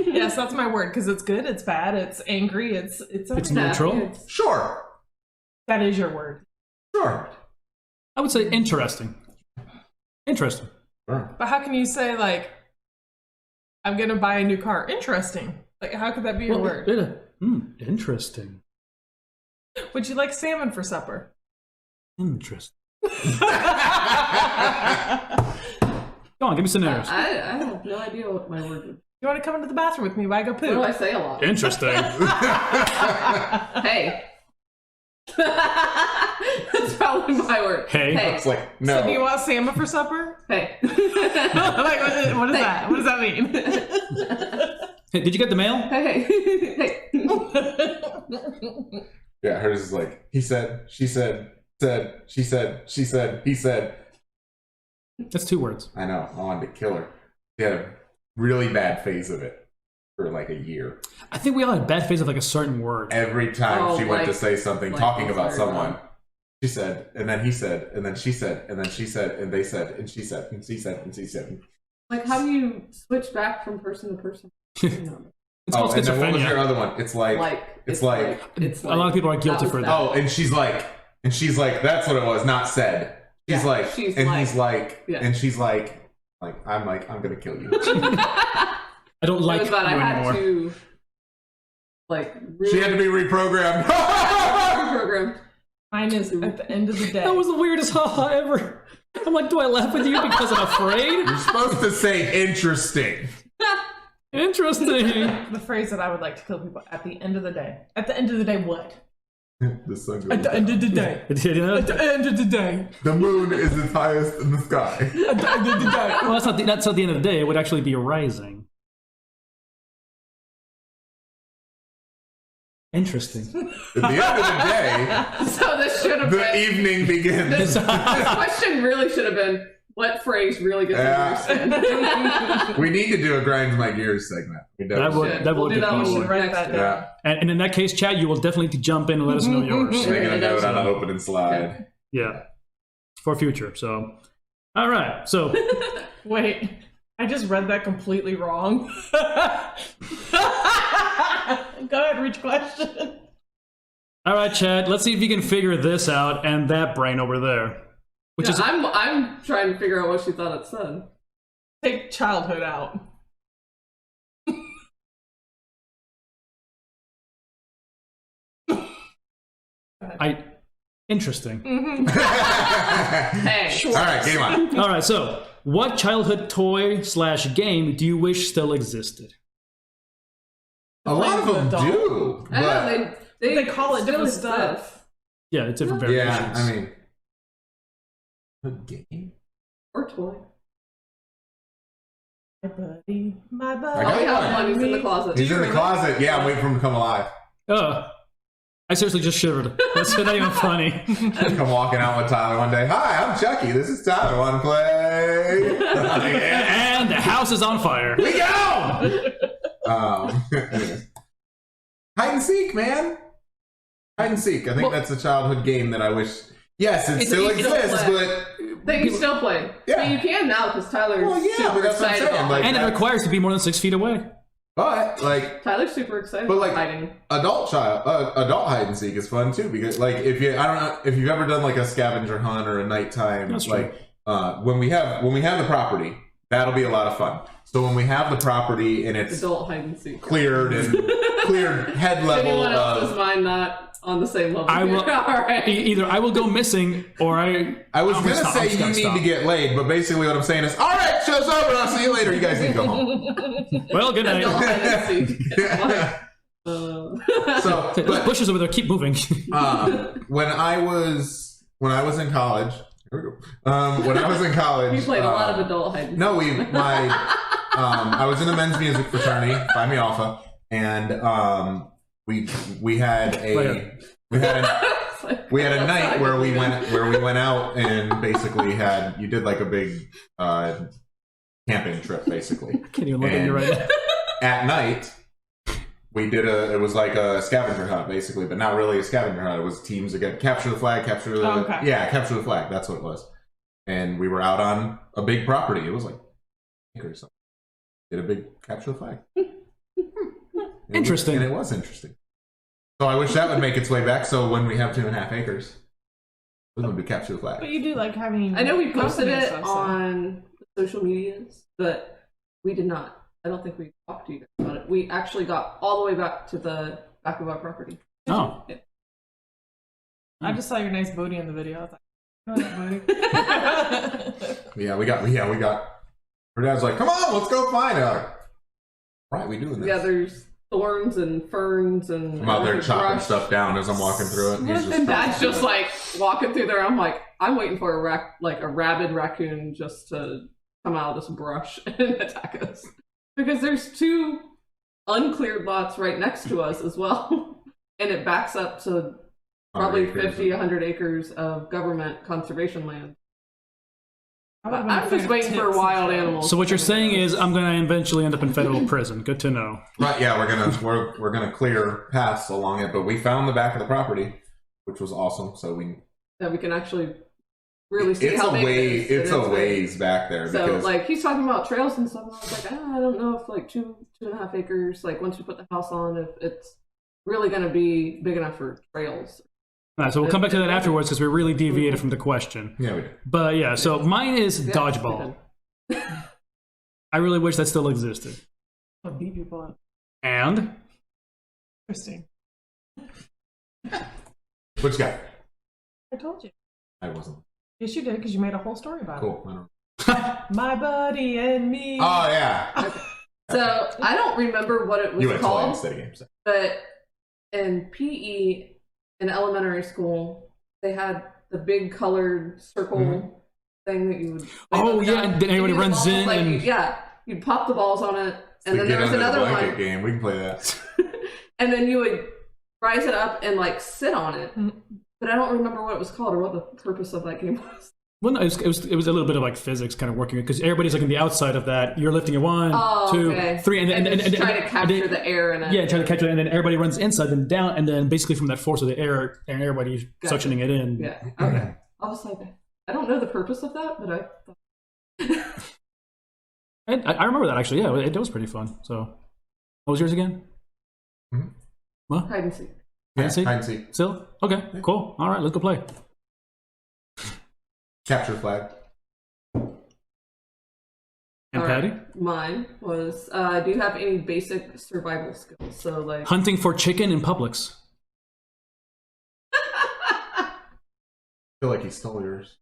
Yes, that's my word because it's good, it's bad, it's angry, it's neutral. Sure. That is your word. Sure. I would say interesting. Interesting. Sure. But how can you say like, I'm gonna buy a new car? Interesting. Like, how could that be your word? Interesting. Would you like salmon for supper? Interesting. Go on, give me scenarios. I have no idea what my word would be. You want to come into the bathroom with me while I go What do poop? I say a lot? Interesting. Hey. That's probably my word. Hey. It's like, no. So do you want salmon for supper? Hey. Like, what is that? What does that mean? Hey, did you get the mail? Hey. Yeah, hers is like, he said, she said, she said, he said. That's 2 words. I know. I wanted to kill her. She had a really bad phase of it for like a year. I think we all had a bad phase of like a certain word. Every time she went to say something, like talking about sorry, someone, she said, and then he said, and then she said, and then she said, and they said, and she said, and she said, and she said. Like, how do you switch back from person to person? It's Oh, called and then what was schizophrenia. your other one? It's like It's like A lot of people are guilty that for was that. oh, and she's like, that's what it was, not said. She's Yeah, like, she's and like- he's like, yeah. and she's like, I'm gonna kill you. I don't like you I had anymore. to, like, really She had to be reprogrammed. reprogram. Mine is at the end of the day. That was the weirdest haha ever. I'm like, do I laugh with you because I'm afraid? You're supposed to say interesting. Interesting. the phrase that I would like to kill people at the end of the day. At the end of the day, what? The sun goes At the end of the day. At the end of the day. The moon is its highest in the sky. At the end of the day. Well, that's not the end of the day. It would actually be rising. Interesting. At the end of the day, So this should have the been. evening begins. This question really should have been, what phrase really gets under your skin? We need to do a Grinds My Gears segment. We That would We'll be do that fun. one Write next that time. down. Yeah. And in that case, Chad, you will definitely need to jump in and let us know yours. Making a Right, note on that's- an open and slide. Yeah. For future. So, all right. So, Wait, I just read that completely wrong. Go ahead, reach question. all right, Chad, let's see if you can figure this out and that brain over there. Which Yeah, is I'm trying to figure out what she thought it said. Take childhood out. interesting. Hey, All right, game on. All right, so what childhood toy / game do you wish still existed? A lot of them Adult. do. I But, know They call it still different exist. stuff. Yeah, it's different variations. yeah, I mean, a game. Or toy. My buddy, my buddy. I got Oh, we have one. one. He's in the closet. He's in the closet. Yeah, I'm waiting for him to come alive. I seriously just shivered. That's not even funny. Come walking out with Tyler one day. Hi, I'm Chucky. This is Tyler. Want to play? And the house is on fire. We go! Anyways. Hide and seek, man. Hide and seek. I think that's a childhood game that I wish. Yes, it It's still easy to exists, play. but That you still play. Yeah. But you can now because Tyler's Well, yeah, super but that's what I'm excited saying, about like- And it requires to be more than 6 feet away. like Tyler's super excited But, about like, hiding. adult hide and seek is fun too, because like if you, I don't know if you've ever done like a scavenger hunt or a nighttime, That's like when we have the property, that'll be a lot of fun. So when we have the property and it's Adult hide and seek. cleared and cleared head level Anyone else's of, mind not on the same level? I will- All right. Either I will go missing or I was I'm gonna stop- say I'm just you gonna need stop. to get laid, but basically what I'm saying is, all right, show's over. I'll see you later. You guys need to go home. Well, good Adult night. hide and seek. It's fun. So, Those but bushes over there keep moving. when I was in college, here we go. When I was in college, You played a lot of adult hide and seek. No, I was in a men's music fraternity, Phi Mi Alpha, and we had a night where we went out and basically you did like a big camping trip basically. Can't even look at you right now. At night, it was like a scavenger hunt basically, but not really a scavenger hunt. It was teams again, capture the flag, capture the flag. That's what it was. And we were out on a big property. It was like acres. Did a big capture the flag. Interesting. And it was interesting. So I wish that would make its way back. So when we have 2.5 acres, we're going to capture the flag. But you do like having. I know we posted company and it stuff, so- on social medias, but we did not. I don't think we talked to you guys about it. We actually got all the way back to the back of our property. Oh. Yeah. I just saw your nice booty in the video. I was like, oh, booty. Yeah, we got. Her dad's like, "Come on, let's go find her." Right, we doing this. Yeah, there's thorns and ferns and I'm out there chopping brush. stuff down as I'm walking through it. And he's And Dad's just like walking through there. I'm like, I'm waiting for a rabid raccoon just to come out of this brush and attack us. Because there's 2 uncleared lots right next to us as well. And it backs up to probably 50, 100 acres of government conservation land. I'm just waiting for wild animals. So what you're saying is I'm going to eventually end up in federal prison. Good to know. Right, yeah, we're gonna clear paths along it, but we found the back of the property, which was awesome. So we can actually really see it's how a big way it is. it's a ways back there So because like he's talking about trails and stuff, and I was like, I don't know if like 2.5 acres, like once we put the house on, if it's really gonna be big enough for trails. All right, so we'll come back to that afterwards because we really deviated from the question. yeah, we did. But yeah, so mine is Yeah, dodgeball. I really wish that still existed. I'll beat people up. And Interesting. Which guy? I told you. I wasn't. Yes, you did, because you made a whole story about Cool. I don't it. My buddy and me. Oh yeah. So I don't remember what it was You went to called, instead of games. but in PE in elementary school, they had the big colored circle thing that you would. Oh, yeah, and then everybody You do the runs balls, in and- yeah, you'd pop the balls on it, and then there was Get under the another blanket one, game. We can play that. and then you would rise it up and like sit on it. But I don't remember what it was called or what the purpose of that game was. Well, no, it was a little bit of like physics kind of working because everybody's like on the outside of that. You're lifting it 1, 2, 3, and trying to capture the air in it. Yeah, trying to capture it, and then everybody runs inside and down, and then basically from that force of the air, and everybody suctioning it in. Yeah. Okay. I was like, I don't know the purpose of that, but I remember that actually. Yeah, it was pretty fun. So, what was yours again? What? Hide and seek. Hide and seek. Still? Okay, cool. All right, let's go play. Capture flag. And All Patty? right. Mine was, do you have any basic survival skills? So like Hunting for chicken in Publix. I feel like he stole yours.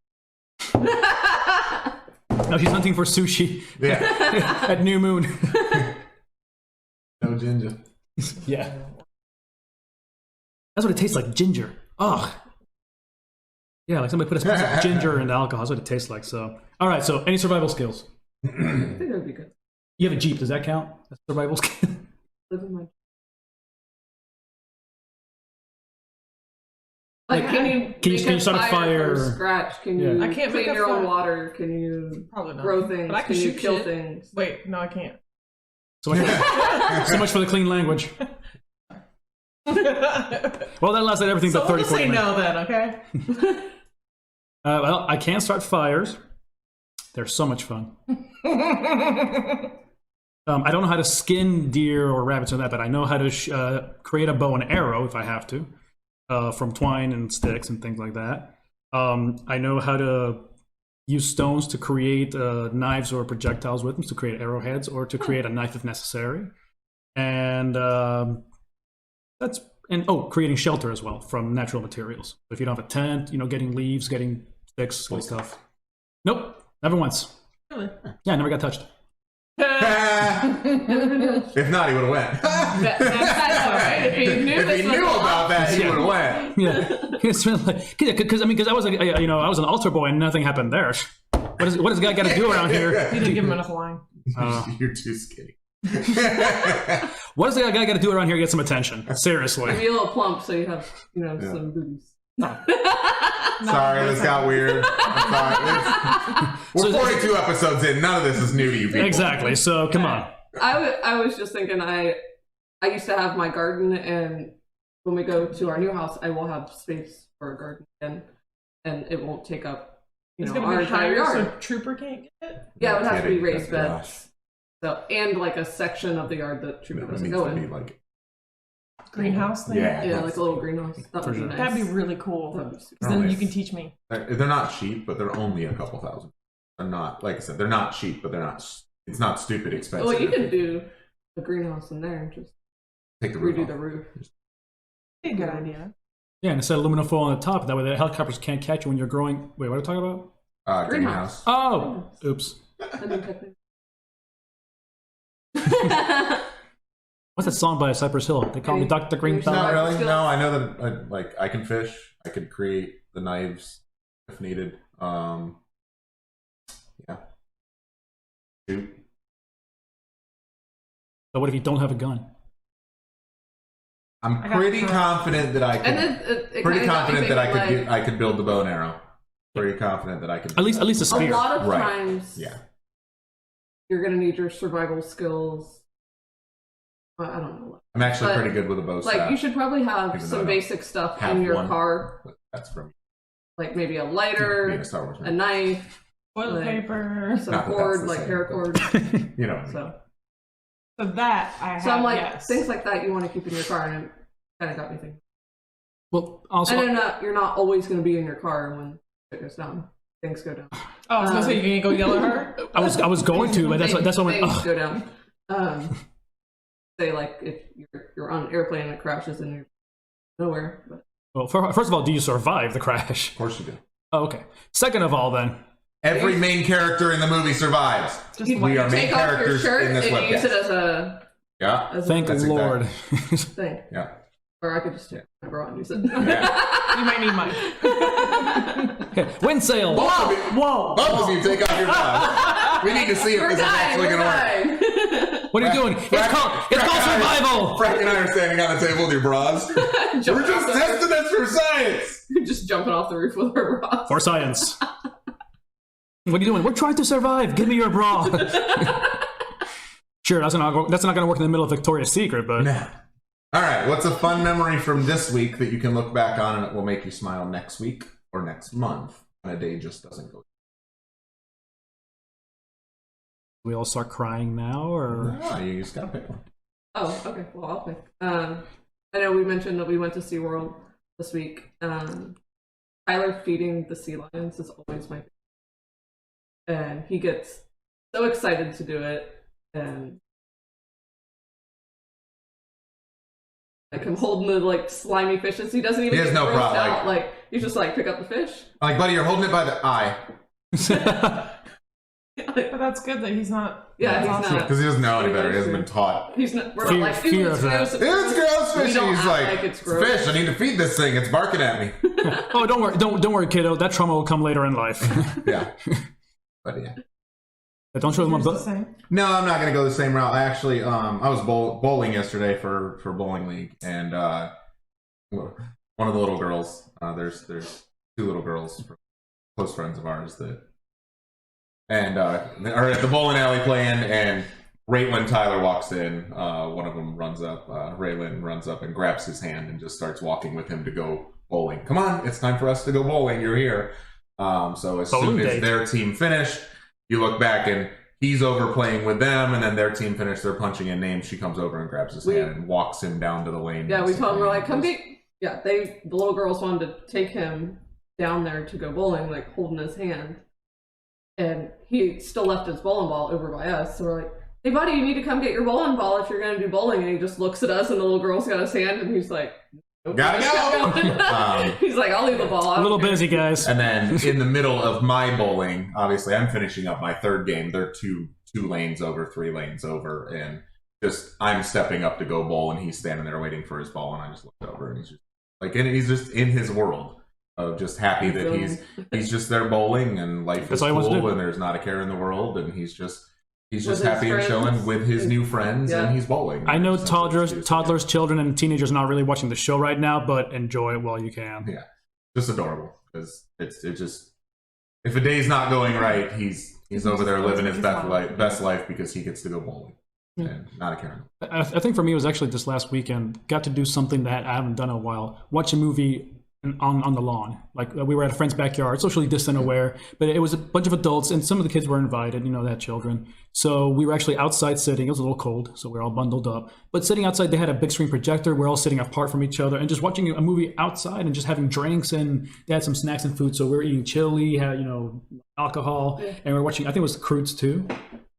No, he's hunting for sushi. Yeah. At New Moon. No ginger. Yeah. That's what it tastes like, ginger. Ugh. Yeah, like somebody put a splash of ginger in alcohol. That's what it tastes like. So, all right. So, any survival skills? I think that would be good. You have a Jeep. Does that count? That's a survival skill. Live in my... Like, can you start a fire from scratch? Can you I can't clean make a your own fire. water? Can you Probably not. grow things? But I can you shoot kill shit. things? Wait, no, I can't. So much for the clean language. Well, that lasted everything So but we'll 30, just 40 say minutes. no then, okay? Well, I can start fires. They're so much fun. I don't know how to skin deer or rabbits or that, but I know how to create a bow and arrow if I have to, from twine and sticks and things like that. I know how to use stones to create knives or projectiles with them, to create arrowheads or to create a knife if necessary. And creating shelter as well from natural materials. If you don't have a tent, getting leaves, getting sticks and stuff. Nope, never once. Really? Yeah, I never got touched. If not, he would have went. That's all right. If he knew, If he knew about that, he would have went. Yeah, it's really like, because I was like, I was an altar boy and nothing happened there. What does a guy got to do around here? You didn't give him enough wine. You're too skinny. What does the guy got to do around here to get some attention? Seriously. be a little plump, so you have some boobies. Sorry, this got weird. I'm sorry. We're 42 episodes in. None of this is new to you people. Exactly. So come on. I was just thinking, I used to have my garden, and when we go to our new house, I will have space for a garden again, and it won't take up It's our gonna be entire higher, yard. so Trooper can't get it. Yeah, it would have to be Kidding. raised Gosh. beds. So and like a section of the yard that Trooper No, it doesn't needs go to be in. like Greenhouse thing. Yeah, like a little greenhouse. That would be sure. nice. That'd be really cool. That'd be super 'Cause then nice. you can teach me. they're not cheap, but they're only a couple thousand. They're not, like I said, they're not cheap, but they're not. It's not stupid expensive. Well, you can do a greenhouse in there and just take the roof redo off. the roof. Be a good idea. Yeah, and instead of aluminum foil on the top, that way the helicopters can't catch you when you're growing. Wait, what are we talking about? Greenhouse. Oh, oops. I mean, technically. What's that song by Cypress Hill? They call me Dr. Green Thumb. Not really. Skills. No, I know that I can fish. I could create the knives if needed. Yeah. Shoot. But what if you don't have a gun? I'm I got pretty three. confident that I And could. it Pretty kinda got me confident that I could. thinking, I could build the bow and arrow. Pretty confident that I could. At least a a spear. lot of Right. times, Yeah. you're gonna need your survival skills. Well, I don't know. I'm actually But, pretty good with a bow staff. Like you should probably have Even though I some don't basic stuff have in your one. car, But that's from like maybe a being lighter, a Star Wars a fan. knife, Toilet Like- paper. some Not that cord, that's the like same, paracord. but- You know. What I mean. So, So that I have. so I'm like yes. things like that you want to keep in your car, and it kind of got me thinking. Well, also, And you're not always going to be in your car when it goes down. Things go down. Oh, I was gonna say you're gonna go yell at her. I was going to, but that's what I went. Things Ugh. go down. Say like if you're on an airplane and it crashes and you're nowhere. But Well, first of all, do you survive the crash? Of course you do. Oh, okay. Second of all, then, Every main character in the movie survives. Just you We are main take off your characters shirt in this and use webcast. it as a Yeah. thank That's Lord. thing. Yeah. Or I could just take my bra and use it. Yeah. you might need mine. Okay, wind sail. Both of you, Whoa! both of you take off your gloves. We need to see if We're this is dying. actually We're going to work. dying. What are you doing? It's called survival. Frank and I are standing on the table with your bras. We're just testing this for science. Just jumping off the roof with her bra. For science. What are you doing? We're trying to survive. Give me your bra. Sure, that's not going to work in the middle of Victoria's Secret, but... Nah. All right, what's a fun memory from this week that you can look back on and it will make you smile next week or next month when a day just doesn't go? We all start crying now, or... No, you just gotta pick one. Oh, okay. Well, I'll pick. I know we mentioned that we went to SeaWorld this week. Tyler feeding the sea lions is always my favorite. And he gets so excited to do it. And like I'm holding the like slimy fishes. He doesn't even He has get no grossed problem, out. Like he's just like pick up the fish. Like, buddy, you're holding it by the eye. But that's good that he's not. Yeah, he's not. Because he doesn't know any better. He hasn't been taught. He's not. We're Fear- not like, fear it's of that. gross. It's gross We fish. don't He's act like, like it's it's gross. fish. I need to feed this thing. It's barking at me. Oh, don't worry, kiddo. That trauma will come later in life. Yeah. But yeah. But don't show them Yours a the same. No, I'm not going to go the same route. I actually, I was bowling yesterday for bowling league, and one of the little girls. There's two little girls, close friends of ours that, and are at the bowling alley playing, and Raylan Tyler walks in. One of them runs up. Raylan runs up and grabs his hand and just starts walking with him to go bowling. Come on, it's time for us to go bowling. You're here. So as Bowling soon as date. their team finished, you look back and he's over playing with them, and then their team finished. They're punching in names. She comes over and grabs his hand and walks him down to the lane. Yeah, we told him, we're like, come get. get. Yeah, the little girls wanted to take him down there to go bowling, like holding his hand. And he still left his bowling ball over by us. So we're like, hey, buddy, you need to come get your bowling ball if you're going to do bowling. And he just looks at us, and the little girl's got his hand, and he's like, nope. Gotta go! He's like, I'll leave the ball out. A little busy, guys. And then in the middle of my bowling, obviously I'm finishing up my third game. They're two lanes over, 3 lanes over, and just I'm stepping up to go bowl, and he's standing there waiting for his ball, and I just looked over, and he's just like, and he's just in his world of just happy that he's just there bowling, and life That's is all he wants to cool, do. and there's not a care in the world, and he's just his happy and friends. chilling with his new friends, Yeah. and he's bowling. I know So toddlers, children, and teenagers not really watching the show right now, but enjoy it while you can. Yeah, just adorable, because it's just, if a day's not going right, he's over there living his best life because he gets to go bowling and not a care. I think for me it was actually this last weekend. Got to do something that I haven't done in a while. Watch a movie on the lawn. Like we were at a friend's backyard, socially distant aware, but it was a bunch of adults and some of the kids were invited, they had children. So we were actually outside sitting. It was a little cold, so we were all bundled up. But sitting outside, they had a big screen projector. We're all sitting apart from each other and just watching a movie outside and just having drinks, and they had some snacks and food. So we were eating chili, had, alcohol, and we were watching, I think it was Croods 2.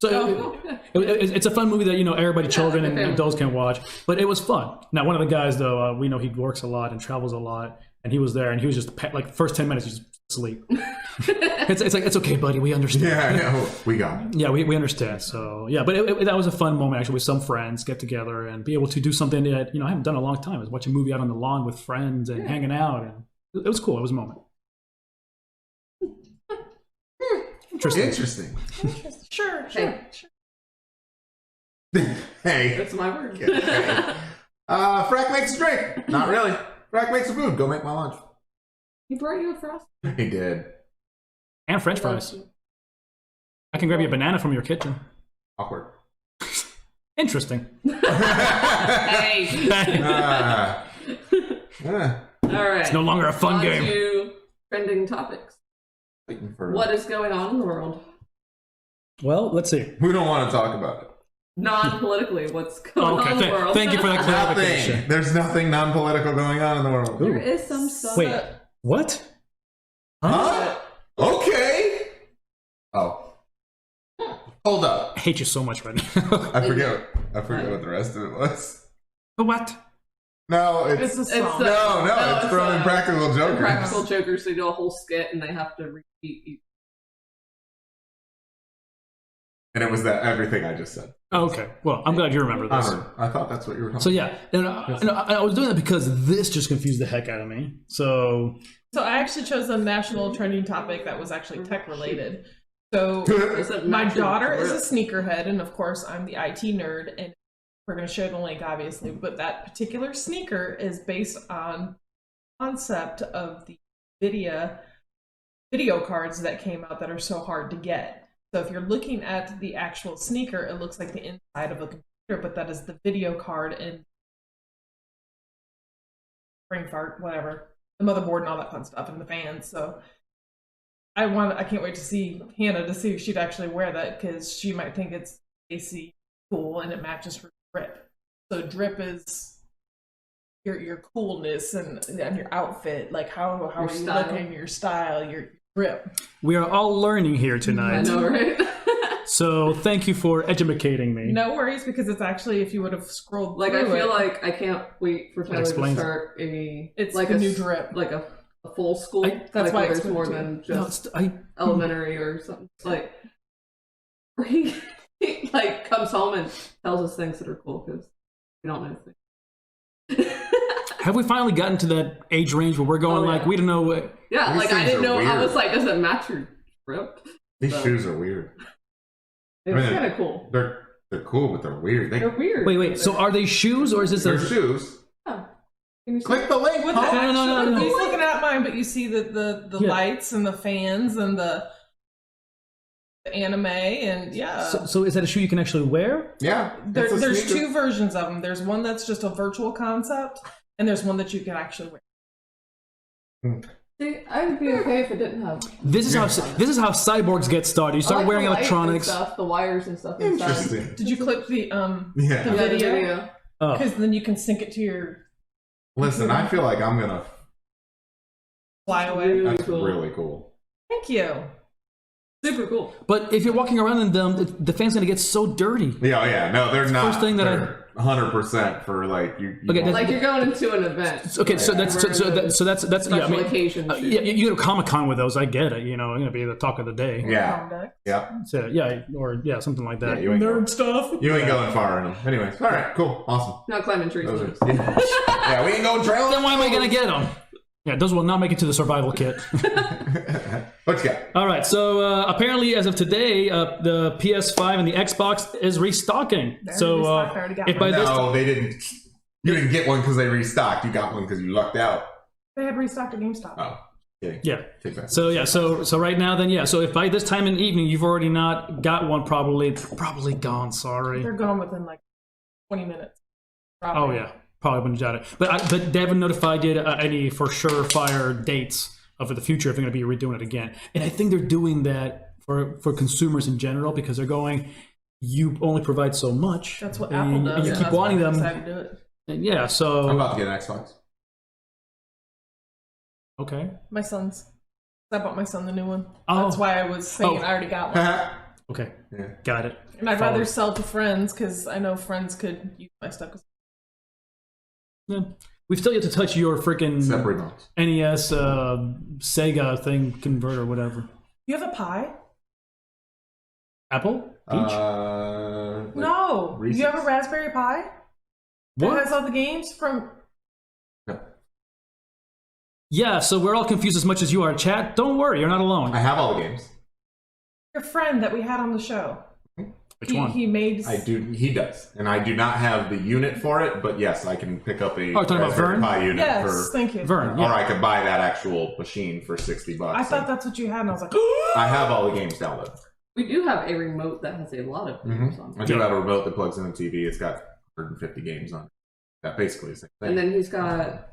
So it's a fun movie that everybody, children and adults can watch. But it was fun. Now one of the guys though, we know he works a lot and travels a lot, and he was there and he was just like first 10 minutes he's just asleep. it's like, it's okay, buddy, we understand. Yeah, I know. We got it. Yeah, we understand. So yeah, but that was a fun moment actually with some friends, get together and be able to do something that I haven't done in a long time. I was watching a movie out on the lawn with friends and hanging out, and it was cool. It was a moment. Interesting. Sure. Hey. That's my word. Okay. Frack makes a drink. Not really. Frack makes a food. Go make my lunch. He brought you a frost. He did. And French fries. I can grab you a banana from your kitchen. Awkward. Interesting. Hey. All right. It's no longer a fun On game. to trending topics. Waiting for What is going on in the world? Well, let's see. We don't want to talk about it. Non-politically, what's going on in the world? Thank you for that clarification. Nothing. There's nothing non-political going on in the world. There is some stuff. Wait, what? Huh? Okay. Oh. Hold up. I hate you so much right now. I forget what the rest of it was. What? No, It's a it's song. no, it's from a Impractical Jokers. Practical Jokers. They do a whole skit and they have to repeat each. And it was that everything I just said. Okay, well, I'm glad you remember this. I thought that's what you were talking So yeah, and I was doing that because this just confused the heck out of me. So I actually chose a national trending topic that was actually tech related. So about. my daughter is a sneakerhead, and of course I'm the IT nerd, and we're going to share the link, obviously, but that particular sneaker is based on concept of the video cards that came out that are so hard to get. So if you're looking at the actual sneaker, it looks like the inside of a computer, but that is the video card and brain fart, whatever, the motherboard and all that fun stuff, and the fans. So I can't wait to see Hannah to see if she'd actually wear that, because she might think it's AC cool and it matches her drip. So drip is your coolness and your outfit, like how are you looking, your style, your drip. We are all learning here tonight. I know, right? So thank you for educating me. No worries, because it's actually, if you would have scrolled Like, through I feel like I can't wait for Tyler to start it's like a a new drip, like a full school. that's like why where it's there's more than just I elementary or something. Like, where he like comes home and tells us things that are cool because we don't know things. Have we finally gotten to that age range where we're going like we don't know what? Yeah, These like I things didn't are know. I weird. was like, does it match your drip? These shoes are weird. It was kind of cool. They're cool, but they're weird. They're weird. Wait. So are they shoes or is this They're a shoes. Yeah. Can you see? Click the link. with Paul. the No. He's looking at mine, but you see the lights and the fans and the anime and So is that a shoe you can actually wear? Yeah. there's it's a sneaker. two versions of them. There's one that's just a virtual concept, and there's one that you can actually wear. See, I would be okay if it didn't have. This is how cyborgs get started. You start I like wearing the lights and electronics. stuff, the wires and stuff inside. Interesting. Did you clip the Yeah. the Yeah, the video? Oh. Because then you can sync it to your Listen, I feel like I'm gonna. fly away. Really That's cool. really cool. Thank you. Super cool. But if you're walking around in them, the fan's gonna get so dirty. Yeah. No, they're not. first thing that they're 100% for like you. Okay, won't- Like you're going into an event. Okay, so that's Special yeah. I mean, occasion. yeah, you go to Comic-Con with those. I get it. You know, I'm gonna be the talk of the day. Yeah. Yeah. So, something like that. Yeah, you ain't going, stuff. you ain't going far in them. Anyways, all right, cool, awesome. Not climbing trees. Those are, yeah, we ain't going trailing. Then why am I gonna get them? Yeah, those will not make it to the survival kit. What you got? All right, so apparently, as of today, the PS5 and the Xbox is restocking. So restocked. I already got if by one. this, No, they didn't. You didn't get one because they restocked. You got one because you lucked out. They had restocked at GameStop. Oh, kidding. yeah. Take that. So right now, then so if by this time in the evening you've already not got one, probably gone. Sorry. They're gone within like 20 minutes. Oh Probably. yeah, probably wouldn't doubt it. But they haven't notified yet any for sure fire dates of the future if they're going to be redoing it again. And I think they're doing that for consumers in general because they're going, you only provide so much. That's what and, Apple does. and you and keep that's why wanting they them. decided to do it. And yeah, so I'm about to get an Xbox. okay. My son's. I bought my son the new one. Oh. That's why I was saying Oh. I already got one. Okay, Yeah. got it. And I'd Follow. rather sell to friends because I know friends could use my stuff. Yeah. We've still yet to touch your freaking Separate box. NES Sega thing converter, whatever. You have a pie? Apple? Peach? Like No. Reese's? You have a Raspberry Pi? What? That has all the games from. No. Yeah, so we're all confused as much as you are. Chat, don't worry, you're not alone. I have all the games. Your friend that we had on the show. Which one? He made. I do. He does, and I do not have the unit for it. But yes, I can pick up a you're talking about Raspberry Vern? Pi unit Yes, for, thank you. Vern, or yeah. I could buy that actual machine for $60. I thought that's what you had, and I was like, I have all the games downloaded. We do have a remote that has a lot of games on I it. do have a remote that plugs in the TV. It's got 150 games on it. That basically is the same thing. And then he's got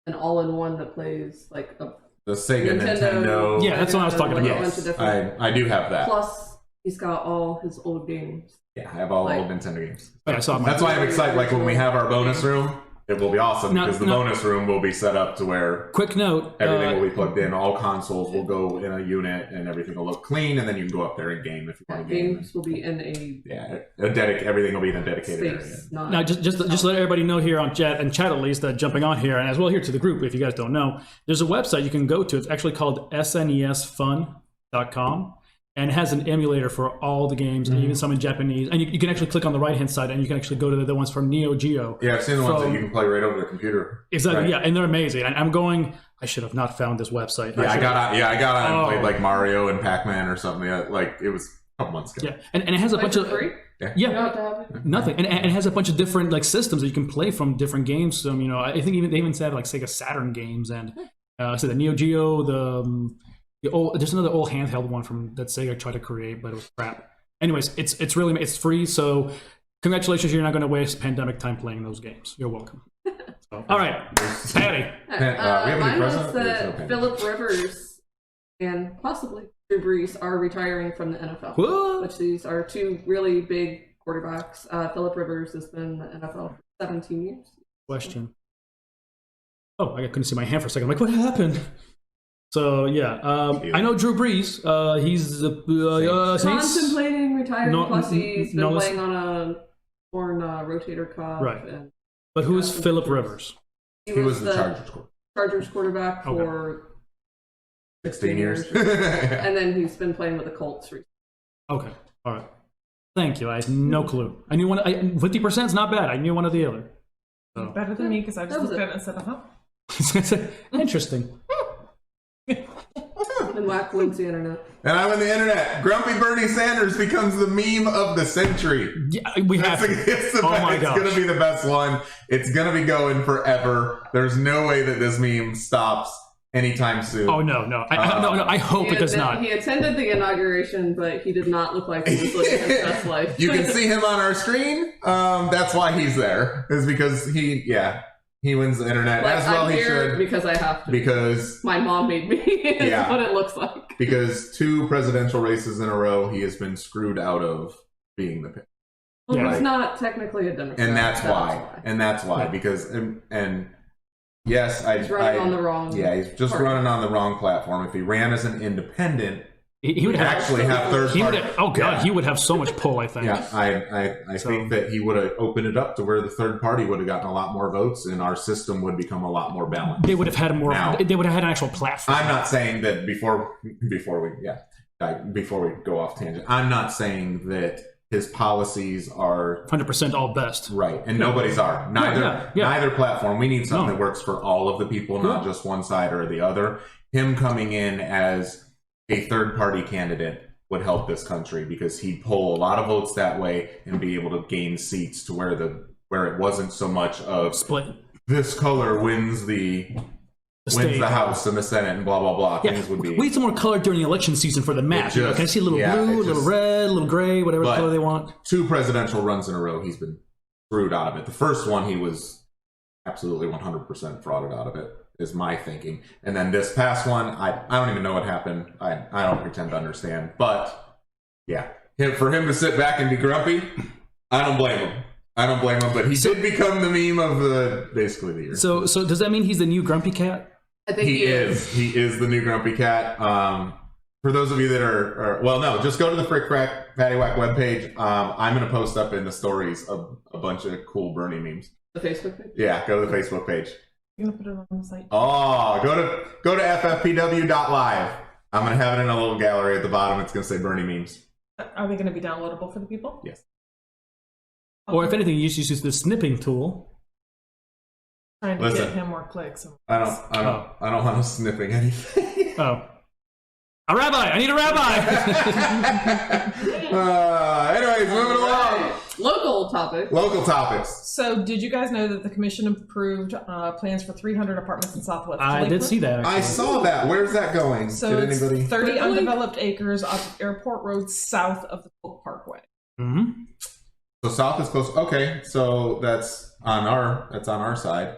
an all-in-one that plays like a the Sega Nintendo. Nintendo. Yeah, that's what I was talking like about. a bunch of different. I do have that. Plus, he's got all his old games. Yeah, I have all Like- old Nintendo games. Yeah, I saw That's why I'm excited. Like when we have our bonus room, it will be awesome Now- because the now- bonus room will be set up to where Quick note. everything will be plugged in. All consoles will go in a unit, and everything will look clean. And then you can go up there and game if you want to game. Games will be in a Yeah, everything will be in a dedicated area. space, not Now, just let everybody know here on chat and chat at least that jumping on here and as well here to the group if you guys don't know, there's a website you can go to. It's actually called SNESFun.com and it has an emulator for all the games and even some in Japanese. And you can actually click on the right hand side and you can actually go to the ones from Neo Geo. Yeah, I've seen the ones that From- you can play right over the computer. Exactly, Right. yeah, and they're amazing. And I'm going. I should have not found this website. Yeah, I got on and Oh. played like Mario and Pac-Man or something. Yeah, like it was couple months ago. Yeah, and it has a Like bunch for of free? yeah. You don't have to have it? Nothing, and it has a bunch of different like systems that you can play from different games. So I think they even said like Sega Saturn games and so the Neo Geo, the old. There's another old handheld one from that Sega tried to create, but it was crap. Anyways, it's free. So congratulations, you're not going to waste pandemic time playing those games. You're welcome. So, all right, Patty. We have a new Mine was president? There's no that pandemic. Philip Rivers and possibly Drew Brees are retiring from the NFL. What? Which these are two really big quarterbacks. Philip Rivers has been in the NFL for 17 years. Question. Oh, I couldn't see my hand for a second. I'm like, what happened? So yeah, I know Drew Brees. He's the Saints. Contemplating retiring, No- plus he's been no, playing on a foreign rotator cuff. Right. And But who is Philip Rivers? he He was the Chargers quarterback. Chargers quarterback Okay. for 16 years. and then he's been playing with the Colts recently. Okay, all right. Thank you. I had no clue. I knew 50% is not bad. I knew one or the other. So. Better than me because I That just was looked it. at it and said, Interesting. And Wack wins the internet. And I'm on the internet. Grumpy Bernie Sanders becomes the meme of the century. Yeah, we have to. It's the Oh best. my It's gosh. going to be the best one. It's going to be going forever. There's no way that this meme stops anytime soon. Oh no. I hope it does not. He attended the inauguration, but he did not look like he was living his best life. You can see him on our screen. That's why he's there. Is because he wins the internet Like, as well. I'm He here should because I have to. because My mom made me. Is Yeah. what it looks like. because 2 presidential races in a row he has been screwed out of being the pick. Well, Yeah. he's not technically a Democrat. And that's why. Yeah. Because and yes, He's running on the wrong. Yeah, he's just party. running on the wrong platform. If he ran as an independent, He would have actually have third He would party. have, oh god, Yeah. he would have so much pull. I think. Yeah, I So- think that he would have opened it up to where the third party would have gotten a lot more votes, and our system would become a lot more balanced. They would have had more. Now- They would have had an actual platform. I'm not saying that before we go off tangent. I'm not saying that his policies are 100% all best. right, and nobody's are. Neither yeah. neither platform. We need something No. that works for all of the people, not just one side or the other. Him coming in as a third party candidate would help this country because he'd pull a lot of votes that way and be able to gain seats to where it wasn't so much of Split this color wins the state. House and the Senate and blah blah blah. Yeah, Things would be we need some more color during the election season for the map. It just- Can I see a little yeah, blue, a it little just- red, a little gray, whatever But- color they want? 2 presidential runs in a row. He's been screwed out of it. The first one he was absolutely 100% frauded out of it. Is my thinking. And then this past one, I don't even know what happened. I don't pretend to understand. But yeah, for him to sit back and be grumpy, I don't blame him. But he did become the meme of basically the year. So does that mean he's the new grumpy cat? I think He is the new grumpy cat. For those of you that are well, no, just go to the Frack Paddy Wack webpage. I'm going to post up in the stories a bunch of cool Bernie memes. the Facebook page. Yeah, go to the Facebook page. you're going to put it on the site. Oh, go to ffpw.live. I'm going to have it in a little gallery at the bottom. It's going to say Bernie memes. Are they going to be downloadable for the people? Yes. Or if anything, you just use the snipping tool. Trying to Listen. get him more clicks. I don't want us snipping anything. Oh, a rabbi! I need a rabbi. Anyways, moving along. Local topic. Local topics. So, did you guys know that the commission approved plans for 300 apartments in Southwest I did Lakewood? see that. I Actually. saw that. Where's that going? So Did it's anybody? 30 Really? undeveloped acres off of Airport Road south of the Polk Parkway. Mm-hmm. So south is close. Okay, so that's on our side.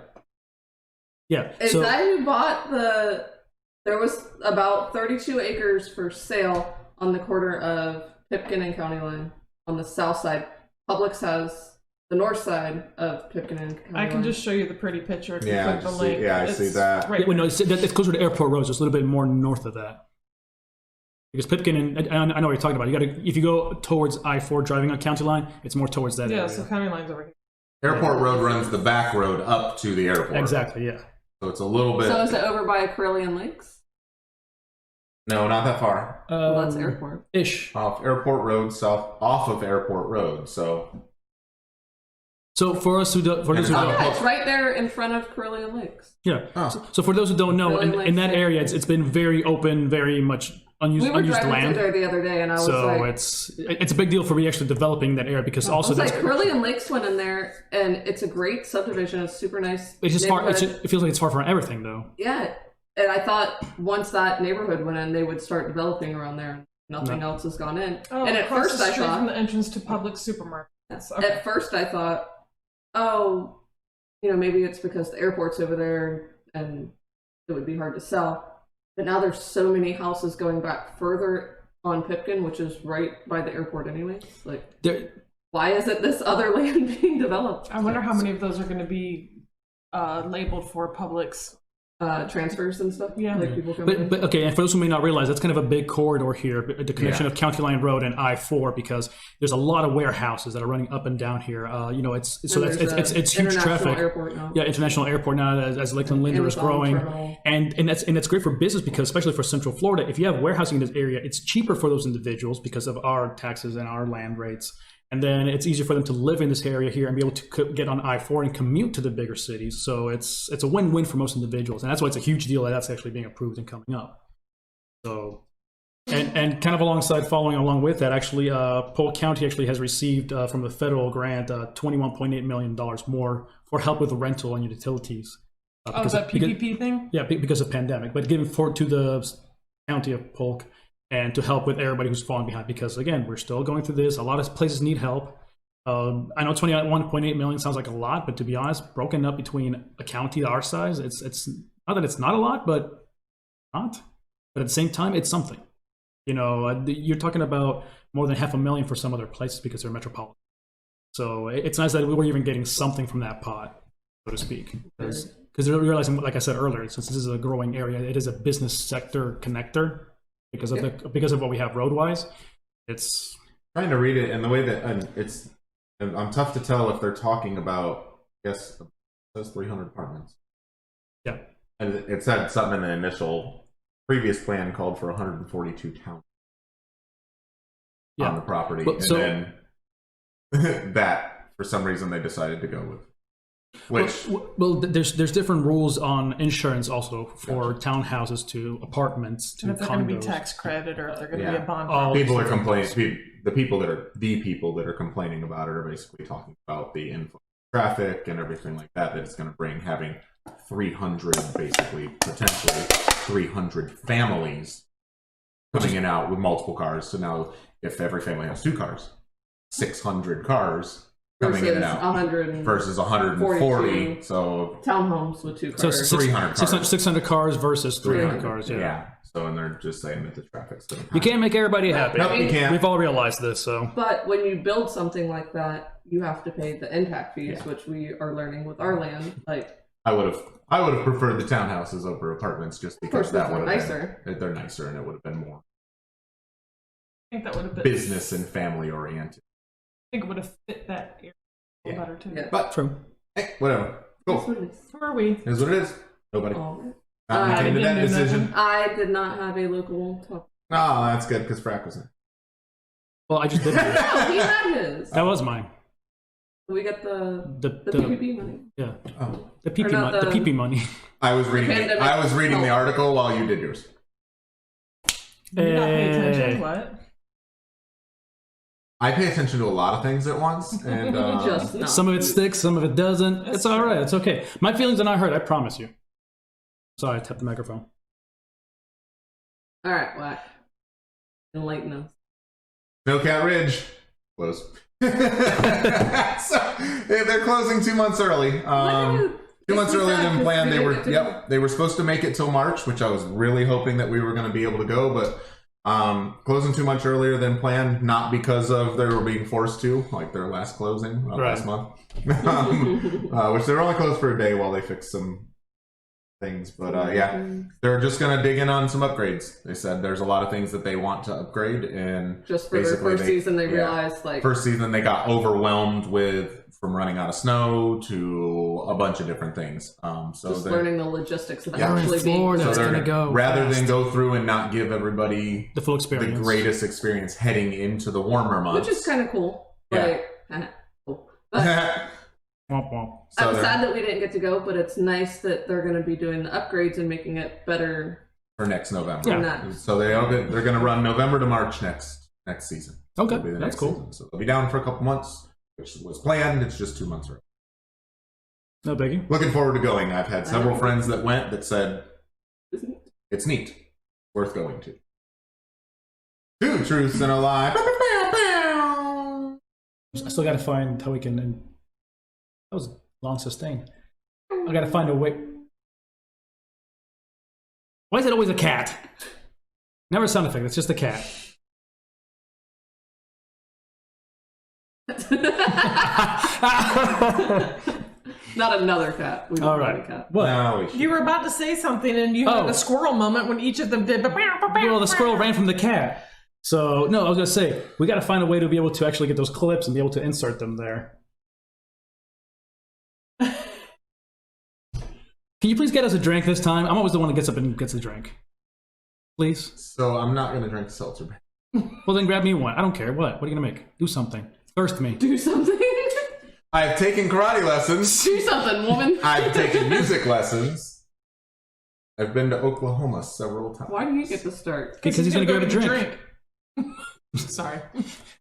Yeah. A So guy who bought there was about 32 acres for sale on the corner of Pipkin and County Line on the south side. Publix has the north side of Pipkin and County Line. I can just show you the pretty picture if Yeah, I you click the just link. see- yeah, I see that. Right. yeah, well, no, it's closer to Airport Road, just a little bit more north of that. Because Pipkin and I know what you're talking about. If you go towards I-4 driving on County Line, it's more towards that Yeah, area. so County Line's over here. Airport Road runs the back road up to the airport. Exactly. Yeah. So it's a little bit. So is it over by Carillion Lakes? No, not that far. Well, that's airport. Ish. Off Airport Road, off of Airport Road. So So for us who don't, for those who Oh, don't, Yeah, it's right there in front of Carillion Lakes. yeah. Oh. So for those who don't know, Really in that like area, that. it's been very open, very much We were unused driving land. through there the other day, and I was So like, it's a big deal for me actually developing that area because also I was that's like, Curly and Lakes went in there, and it's a great subdivision. It's super nice. it's just far. neighborhood. It feels like it's far from everything though. Yeah, and I thought once that neighborhood went in, they would start developing around there. Nothing else has gone in. Oh, and at across first the I street thought, from the entrance to public supermarkets. Okay. at first I thought, oh, maybe it's because the airport's over there and it would be hard to sell. But now there's so many houses going back further on Pipkin, which is right by the airport anyways. Like, why isn't this other land being developed? I wonder how many of those are going to be labeled for Publix. Transfers and stuff. Yeah. Like people coming in. But okay, and for those who may not realize, that's kind of a big corridor here, the connection of County Line Road and I-4, because there's a lot of warehouses that are running up and down here. It's huge traffic. Airport now. Yeah, international airport now as Lakeland Linder is growing, and that's great for business because especially for Central Florida, if you have warehousing in this area, it's cheaper for those individuals because of our taxes and our land rates. And then it's easier for them to live in this area here and be able to get on I-4 and commute to the bigger cities. So it's a win-win for most individuals. And that's why it's a huge deal that that's actually being approved and coming up. So, and kind of following along with that, actually, Polk County actually has received from the federal grant $21.8 million more for help with rental and utilities. That PPP thing? Yeah, because of pandemic, but given to the county of Polk, and to help with everybody who's falling behind, because again, we're still going through this. A lot of places need help. I know 21.8 million sounds like a lot, but to be honest, broken up between a county our size, it's not that it's not a lot, but not. But at the same time, it's something. You're talking about more than $500,000 for some other places because they're metropolitan. So it's nice that we were even getting something from that pot, so to speak, because they're realizing, like I said earlier, since this is a growing area, it is a business sector connector. Because of what we have road-wise, it's trying to read it and the way that I'm tough to tell if they're talking about. I guess it says 300 apartments. Yeah, and it said something in the initial previous plan called for 142 towns on the property, and then that for some reason they decided to go with. There's different rules on insurance also for townhouses to apartments to and if they're condos. going to be tax credit or if they're going to be a bond. People are complaining. The people that are complaining about it are basically talking about the influx of traffic and everything like that. That it's going to bring having 300, basically potentially 300 families coming in and out with multiple cars. So now, if every family has 2 cars, 600 cars. Coming in and out versus 140, so townhomes with 2 cars. So 300 cars. 600 cars versus 300 cars. Yeah. So and they're just saying that the traffic's going to. You can't make everybody happy. Nope, you can't. We've all realized this. So, but when you build something like that, you have to pay the impact fees, which we are learning with our land. Like I would have preferred the townhouses over apartments just because that would have nicer. They're nicer and it would have been more. I think that would have been business and family oriented. I think it would have fit that area better too. Yeah. But true. Hey, whatever. Cool. Who are we? Here's what it is. Nobody. I came to that decision. I did not have a local topic. Oh, that's good because Frack was there. Well, I just did. No, he had his. That was mine. We got the PPP money. Yeah. Oh. The PP money. I was reading the article while you did yours. You're not paying attention. What? I pay attention to a lot of things at once, and some of it sticks, some of it doesn't. It's all right. It's okay. My feelings are not hurt. I promise you. Sorry, I tapped the microphone. All right, Wack. Enlighten us. Snowcat Ridge closed. So they're closing 2 months early. 2 months earlier than planned. They were supposed to make it till March, which I was really hoping that we were going to be able to go, but. Closing 2 months earlier than planned, not because of they were being forced to, like their last closing last month, which they were only closed for a day while they fixed some things. But they're just gonna dig in on some upgrades. They said there's a lot of things that they want to upgrade, and just for their first season, they realized first season they got overwhelmed from running out of snow to a bunch of different things. So just learning the logistics of actually being. So they're gonna go rather than go through and not give everybody the full experience, the greatest experience heading into the warmer months, which is kind of cool. Yeah. Cool. But so I'm sad that we didn't get to go, but it's nice that they're going to be doing the upgrades and making it better for next November. Yeah. So they're going to run November to March next season. Okay, It'll be the that's next cool. season. So they'll be down for a couple months, which was planned. It's just 2 months right. No biggie. Looking forward to going. I've had several friends that went that said it's neat, worth going to. 2 truths and a lie. I still got to find how we can. And that was long sustained. I got to find a way. Why is it always a cat? Never a sound effect. It's just a cat. Not another cat. We don't All want right. a cat. What? No, we should. You were about to say something and you had Oh. a squirrel moment when each of them did. Well, the squirrel ran from the cat. So, no, I was going to say, we got to find a way to be able to actually get those clips and be able to insert them there. Can you please get us a drink this time? I'm always the one that gets up and gets a drink. Please? So I'm not going to drink seltzer. Well, then grab me one. I don't care. What? What are you going to make? Do something. Thirst me. Do something. I've taken karate lessons. Do something, woman. I've taken music lessons. I've been to Oklahoma several times. Why do you get to start? Because he's going to grab a drink. Sorry.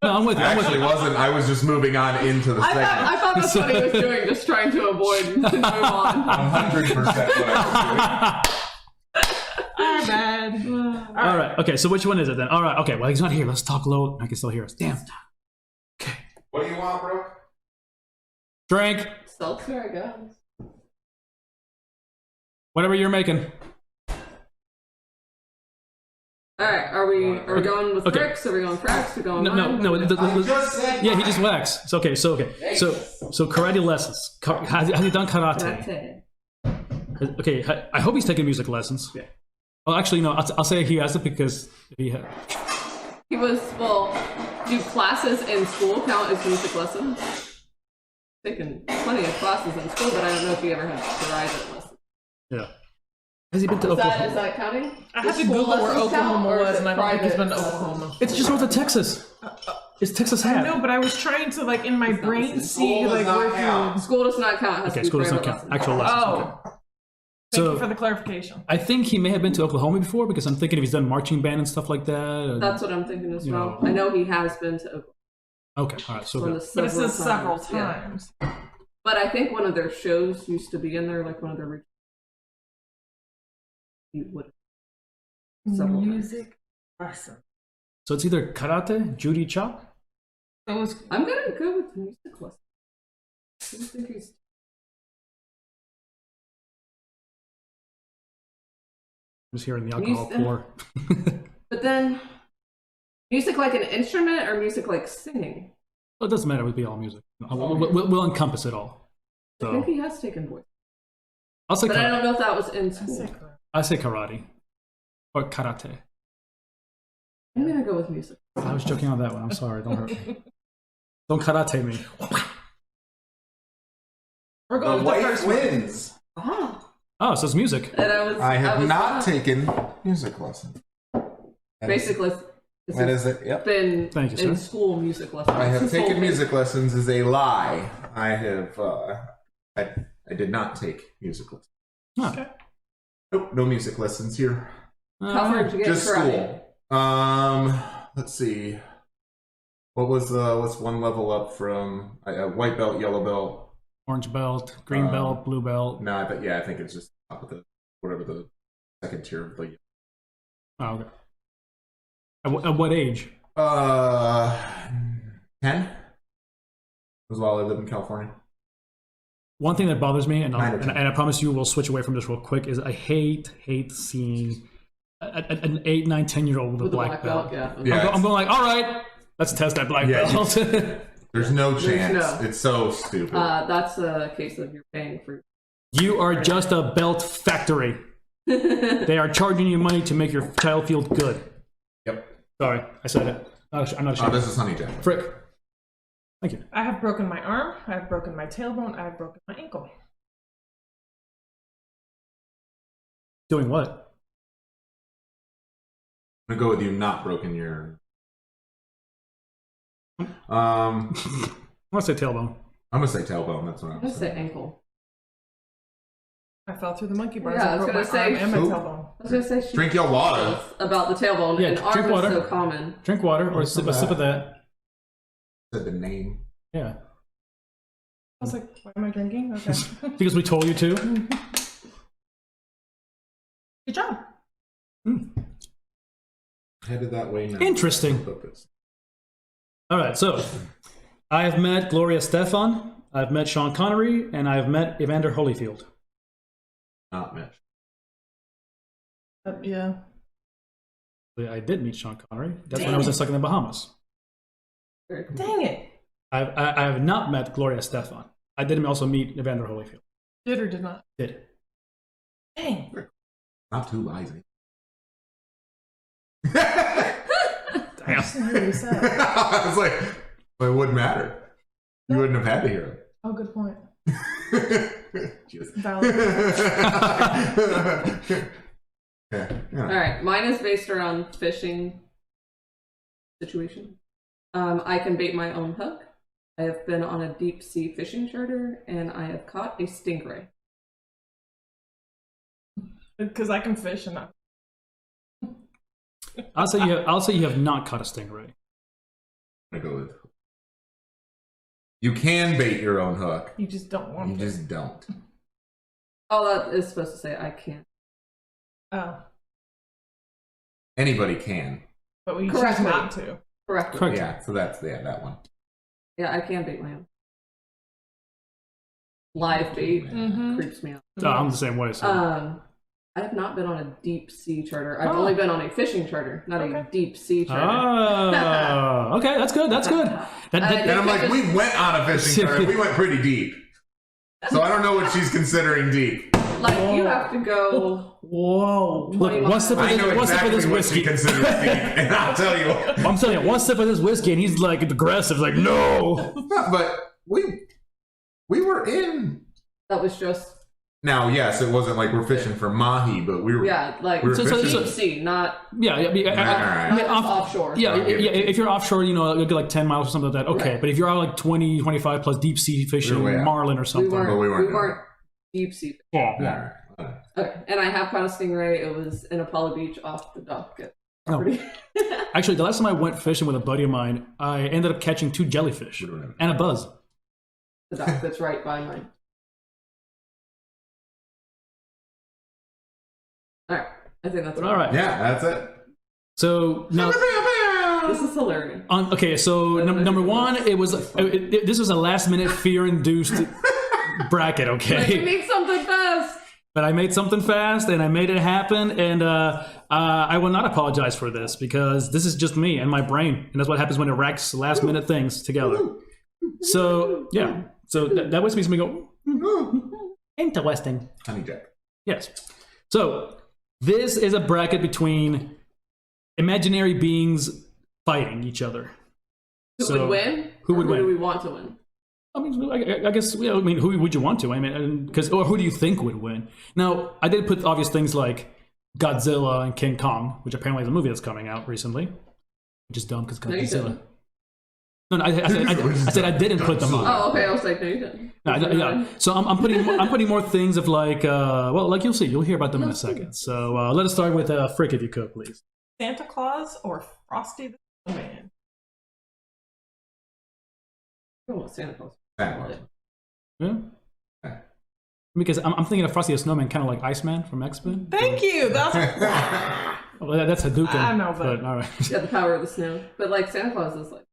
No, I'm with you. I I'm with actually you. wasn't. I was just moving on into the segment. I thought that's what he was doing, just trying to avoid to move on. 100% what I Our bad. All right. Okay, so which one is it then? All right. Okay, well, he's not here. Let's talk low. I can still hear us. Damn. Okay. was doing. What do you want, bro? Drink. Seltzer, I guess. Whatever you're making. Alright, are we going with Okay. Fricks? Are we going Fracks? Are we going No, mine? no. I just said Yeah, he just waxed. It's okay. So karate lessons. Has he done karate? Karate. Okay. I hope he's taking music lessons. Yeah. Well, actually, no. I'll say he has it because he had. He was, well, do classes in school count as music lessons? Taken plenty of classes in school, but I don't know if he ever had private lessons. Yeah. Has he been to Is Oklahoma? that counting? I Does had to school Google where lessons count, Oklahoma or is was, it and I don't think he's been to private? Oklahoma. It's just north of Texas. It's Texas hat. No, but I was trying to, like, in my It's not brain the see, school like, does not where count. you... School does not count. It has Okay, to be school does not private count. lessons. Actual lessons. Oh. Okay. Thank So- you for the clarification. I think he may have been to Oklahoma before because I'm thinking if he's done marching band and stuff like that. or- That's what I'm thinking as You well. know. I know he has been to Oklahoma. Okay, all right. So One good. of But it says several times, yeah. times. But I think one of their shows used to be in there, like one of their. He would. Several times. Music lesson. So it's either karate, Judy chop. So it's I'm gonna go with music lesson. I don't think he's. Just hearing the alcohol Music- pour. But then, music like an instrument or music like singing? Well, it doesn't matter. It would be all music. We'll encompass it all. I think So he has taken voice. I'll say But I karate. don't know if that was in that's school. it. I say karate or karate. I'm gonna go with music. I was joking on that one. I'm sorry. Don't hurt me. Don't karate me. We're The going with the white first one. wins. Ah, Oh, so it's music. and I was. I have was not wrong. taken music lessons. Basically, That is it. Yep. been Thank you, in sir. school music lessons. I have This whole taken thing. music lessons is a lie. I have. I did not take music lessons. Huh. Nope, no music lessons here. How far did you get Just in karate? school. Let's see. What's one level up from white belt, yellow belt? Orange belt, green belt, blue belt. No, I think it's just top of the whatever the second tier of the. Oh, okay. At what age? 10. Was while I lived in California. One thing that bothers me, and Nine or 10. I promise you we'll switch away from this real quick, is I hate seeing an 8, 9, 10-year-old with a With the black belt. yeah. Yeah. I'm going like, all right, let's test that black Yeah. belt. There's no There's chance. no. It's so stupid. That's a case of you're paying for. You are just a belt factory. They are charging you money to make your child feel good. Yep. Sorry, I said it. I'm not Oh, ashamed. this is Honey Jack. Frick. Thank you. I have broken my arm. I have broken my tailbone. I have broken my ankle. Doing what? I'm gonna go with you not broken your. I'm I'm gonna say tailbone. gonna say tailbone. That's what I'm I'm gonna say saying. ankle. I fell through the monkey bars Yeah, I and was broke my gonna arm say- and my Oop. tailbone. I was gonna say she Drink your water. about the tailbone, Yeah, and drink ours is water. so common. Drink water or a sip of that. Said the name. Yeah. I was like, why am I drinking? Okay. Because we told you to. Good job. Headed that way now. Interesting. All right, so I have met Gloria Stefan, I've met Sean Connery, and I've met Evander Holyfield. Not Mitch. Yeah. I did meet Sean Connery. That's when Dang I was it. stuck in the Bahamas. Very cool. Dang it. I have not met Gloria Stefan. I did also meet Evander Holyfield. Did or did not? Did. Dang. Not too lazy. I just didn't hear what you said. I was like, well, it wouldn't matter. You wouldn't have had to hear Oh, good point. it. Just- Valid. Yeah, All right, mine is based around fishing situation. I can bait my own hook. I have been on a deep sea fishing charter, and I have caught a stingray. Because I can fish and not. I'll say you have not caught a stingray. I'm gonna go with. You can bait your own hook. You just don't want You to. just don't. Oh, that is supposed to say I can't. Oh. Anybody can. But we choose Correctly. not to. Correct. Correct. Yeah, so that's that one. Yeah, I can bait my own. Live bait Mm-hmm. creeps me out. Oh, I'm the same way. So. I have not been on a deep sea charter. I've Oh. only been on a fishing charter, not a Okay. deep sea charter. Oh, okay, that's good. That's good. That, And I'm like, we went on a fishing charter. We went pretty deep. So I don't know what she's considering deep. Like, you have to go. Whoa. look, one sip of I know this, one sip of exactly this what whiskey. she considers deep, and I'll tell you. I'm telling you, one sip of this whiskey, and he's like aggressive, like no. But we were in. That was just, Now, yes, it wasn't like we're fishing for mahi, but we were. yeah, like We were So- fishing. deep sea, not, Yeah, I mean, Alright. not off- offshore. Yeah, I'll give yeah, it to you. if you're offshore, you know, you'll get like 10 miles or something like that. Okay, Right. but if you're out like 20, 25 plus deep sea fishing, We're way out. marlin or something. But we weren't doing deep sea. Yeah. All right. Okay, and I have caught a stingray. It was in Apollo Beach off the dock. Oh. Actually, the last time I went fishing with a buddy of mine, I ended up catching 2 jellyfish We don't have- and a buzz. The dock that's right by mine. All right, I think that's All right. Yeah, that's it. So now, This is hilarious. okay. So number one, this was a last minute fear induced bracket. We Okay, need something fast. but I made something fast and I made it happen, and I will not apologize for this because this is just me and my brain, and that's what happens when it racks last minute things together. So yeah, so that always makes me go interesting. Honey Jack. Yes. So this is a bracket between imaginary beings fighting each other. Who So, would win? who would Or win? do we want to win? I mean, I guess. Yeah, I mean, who would you want to? I mean, because or who do you think would win? Now, I did put obvious things like Godzilla and King Kong, which apparently is a movie that's coming out recently, which is dumb because No, you Godzilla. didn't. No, I said I didn't put them on. Oh, okay. I was like, no, you didn't. No, yeah. So I'm putting more things of like well, like you'll hear about them in a second. So let us start with Frick, if you could, please. Santa Claus or Frosty the Snowman? Oh, Santa Claus. That one. Yeah. Okay. Because I'm thinking of Frosty the Snowman, kind of like Iceman from X-Men. Thank you. That's Well, that's Hadouken. I know, but- all right. Yeah, the power of the snow. But like Santa Claus is like,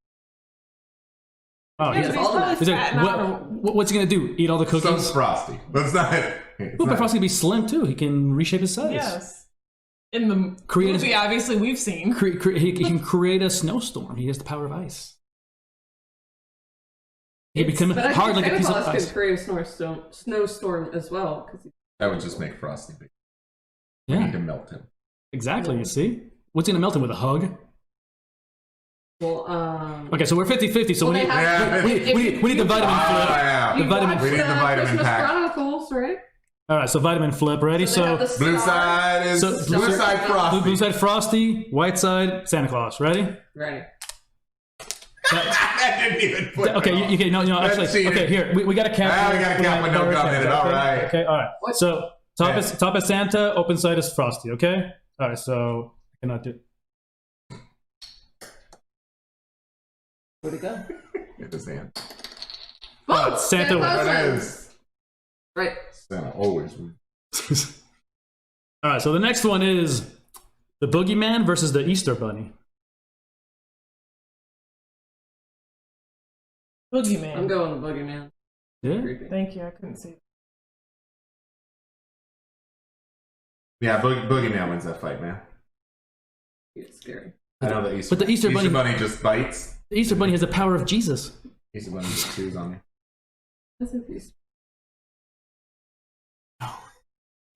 Oh, yeah, he's- but he's probably he's like, fat and I don't know. what's he gonna do? Eat all the So cookies? Frosty. That's not it. It's Ooh, but not- Frosty can be slim too. He can reshape his size. Yes. In the Create a- movie, obviously, we've seen. He can create a snowstorm. He has the power of ice. He become but I hard think like a Santa piece of Claus ice. can create a snowstorm as well. Because That would just make Frosty big. We need Yeah, to melt him. exactly. You see, what's gonna melt him with a hug? well, Okay, so we're 50-50. So Well, we they need have- we need the vitamin flip. yeah. The vitamin- We need the vitamin Christmas pack. Chronicles, right? All right, so vitamin flip. Ready? So they have So the Blue star. side is So- blue side Frosty. blue side Frosty, white side Santa Claus. Ready? Right. I didn't even put Okay, it on. you no, That's actually, cheating. okay, here, we got a cap. we got a cap with no gum in it, all right. Okay, all right. What? So Top is Santa, open side is Frosty, okay? Alright, so I cannot do. Where'd it go? Get his hand. Oh, Santa That is. Right. Santa always wins. Alright, so the next one is the Boogeyman versus the Easter Bunny. Boogeyman. I'm going with Boogeyman. Yeah? Creepy. Thank you. I couldn't see. Yeah, Boogeyman wins that fight, man. It's scary. I know the Easter. But the Easter Bunny just bites. The Easter Bunny has the power of Jesus. Easter Bunny just chews on you. That's a piece.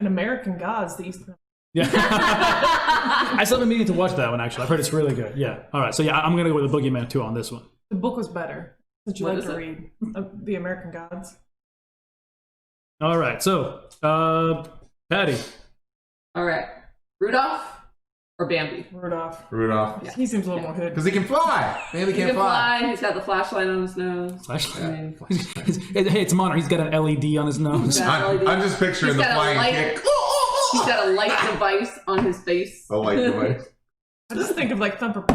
An American Gods, the Easter. Yeah. I still haven't been meaning to watch that one, actually. I've heard it's really good. Yeah. Alright, so yeah, I'm going to go with the Boogeyman too on this one. The book was better. Since you What like is to it? read The American Gods. Alright, so, Patty. All right. Rudolph or Bambi? Rudolph. Rudolph. He seems a little more hood. Because he can fly. Baby He can't can fly. fly. He's got the flashlight on his nose. Flashlight. I mean, Hey, it's Monner. He's got an LED on his nose. Yeah. I'm just picturing He's the got a flying light. kick. He's got a light device on his face. The light device. I just think of like Thumper.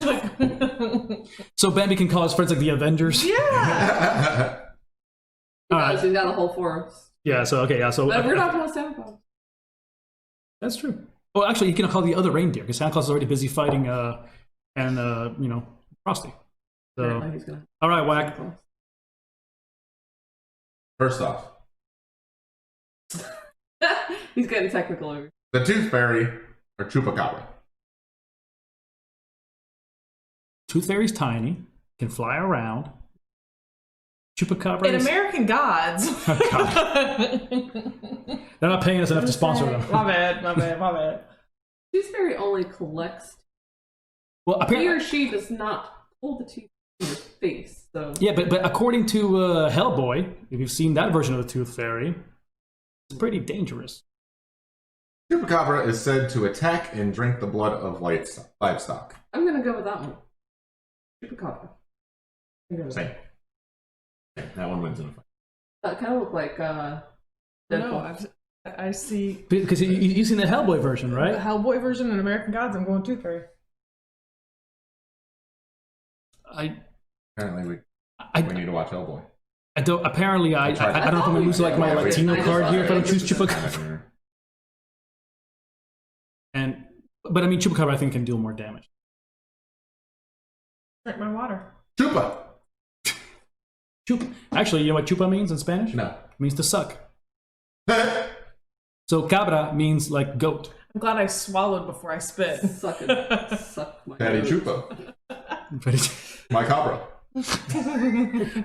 Like, So Bambi can call his friends like the Avengers. yeah. Because he's got a whole forest. Yeah, so, okay, yeah, so. But Rudolph has Santa Claus. That's true. Oh, actually, he can call the other reindeer because Santa Claus is already busy fighting, Frosty. Apparently So, he's gonna. all right, Wack. First off, He's getting technical over. the Tooth Fairy or Chupacabra. Tooth Fairy's tiny, can fly around. Chupacabra In is... American Gods. Oh, God. They're not paying us enough to sponsor them. My bad. Tooth Fairy only collects. Well, He apparently, or she does not pull the teeth in your face. So yeah, but according to Hellboy, if you've seen that version of the Tooth Fairy, it's pretty dangerous. Chupacabra is said to attack and drink the blood of livestock. I'm gonna go with that one. Chupacabra. Same. That one wins in a fight. That kind of looked like No, I see Because you've seen the Hellboy version, the right? Hellboy version in American Gods. I'm going Tooth Fairy. Apparently, I we need to watch Hellboy. I don't. Apparently, I don't know if I'm gonna lose like my Yeah, Latino I card just here if I don't thought choose Chupacabra. But I mean, Chupacabra I think can deal more damage. Drink my water. Chupa! Chupa. Actually, you know what chupa means in Spanish? No. It means to suck. So cabra means like goat. I'm glad I swallowed before I spit. suck my Patty nose. Chupa. My cabra.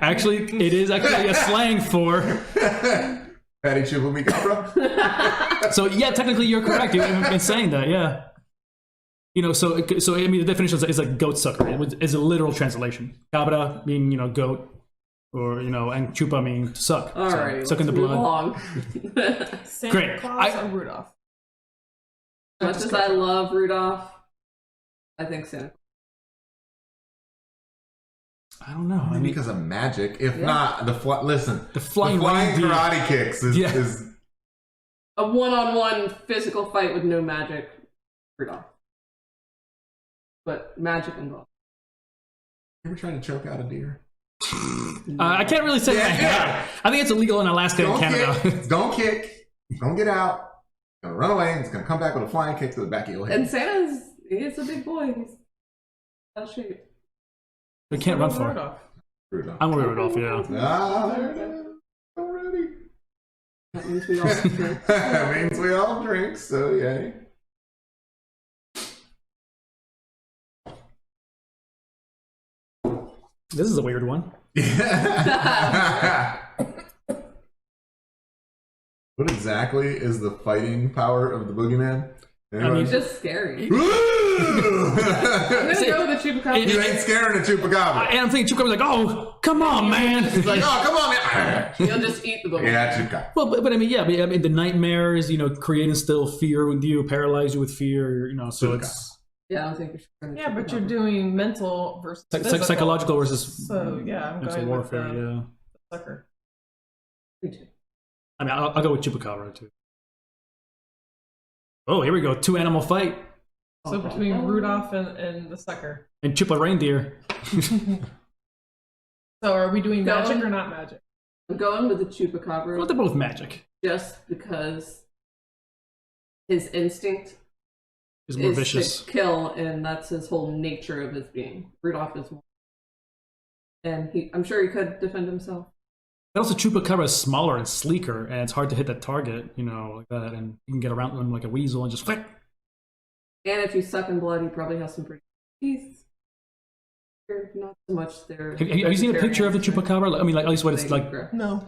Actually, it is actually a slang for. Patty Chupa mi cabra. So yeah, technically you're correct. You've been saying that, yeah. So I mean the definition is like goat sucker. It's a literal translation. Cabra meaning goat, or and chupa meaning to suck. All So, right, sucking the let's move blood. along. Santa Great. Claus or Rudolph? Much as I love Rudolph, I think Santa. I don't know. I Only mean, because of magic. If Yeah. not, the flying reindeer. karate kicks is A one-on-one physical fight with no magic, Rudolph. But magic involved. You ever trying to choke out a deer? I can't really say that I have. I think it's illegal in Alaska and Canada. Don't kick. Don't get out. It's gonna run away and it's gonna come back with a flying kick to the back of your And head. he's a big boy. He's out of shape. They can't run far. Rudolph. Rudolph. I'm gonna Rudolph, yeah. Ah, there it is. Already. That means we all drink. That means we all drink, so yay. This is a weird one. What exactly is the fighting power of the boogeyman? mean, He's just scary. I'm Woo! gonna go with the Chupacabra. You ain't scaring a chupacabra. And I'm thinking Chupacabra's like, oh, come on, man. It's like, oh, come on, man. You'll just eat the book. Yeah, chupacabra. Well, but I mean, yeah, I mean, the nightmares, create and instill fear with you, paralyze you with fear, so it's Yeah, I don't think you should. Yeah, but you're doing mental versus physical. psychological versus So yeah, I'm mental going warfare, with yeah. the sucker. Me too. I mean, I'll go with Chupacabra too. Oh, here we go. 2 animal fight. So between Rudolph and the sucker. And Chupa reindeer. So are we doing magic or not magic? I'm going with the Chupacabra. Well, they're both magic. Just because his instinct Is more is vicious. to kill, and that's his whole nature of his being. Rudolph is more. And I'm sure he could defend himself. But also, Chupacabra is smaller and sleeker, and it's hard to hit that target, like that, and you can get around them like a weasel and just flick. And if he's sucking blood, he probably has some pretty teeth. Not so much there. Have you seen a picture of the Chupacabra? I mean, like at least what it's like. No.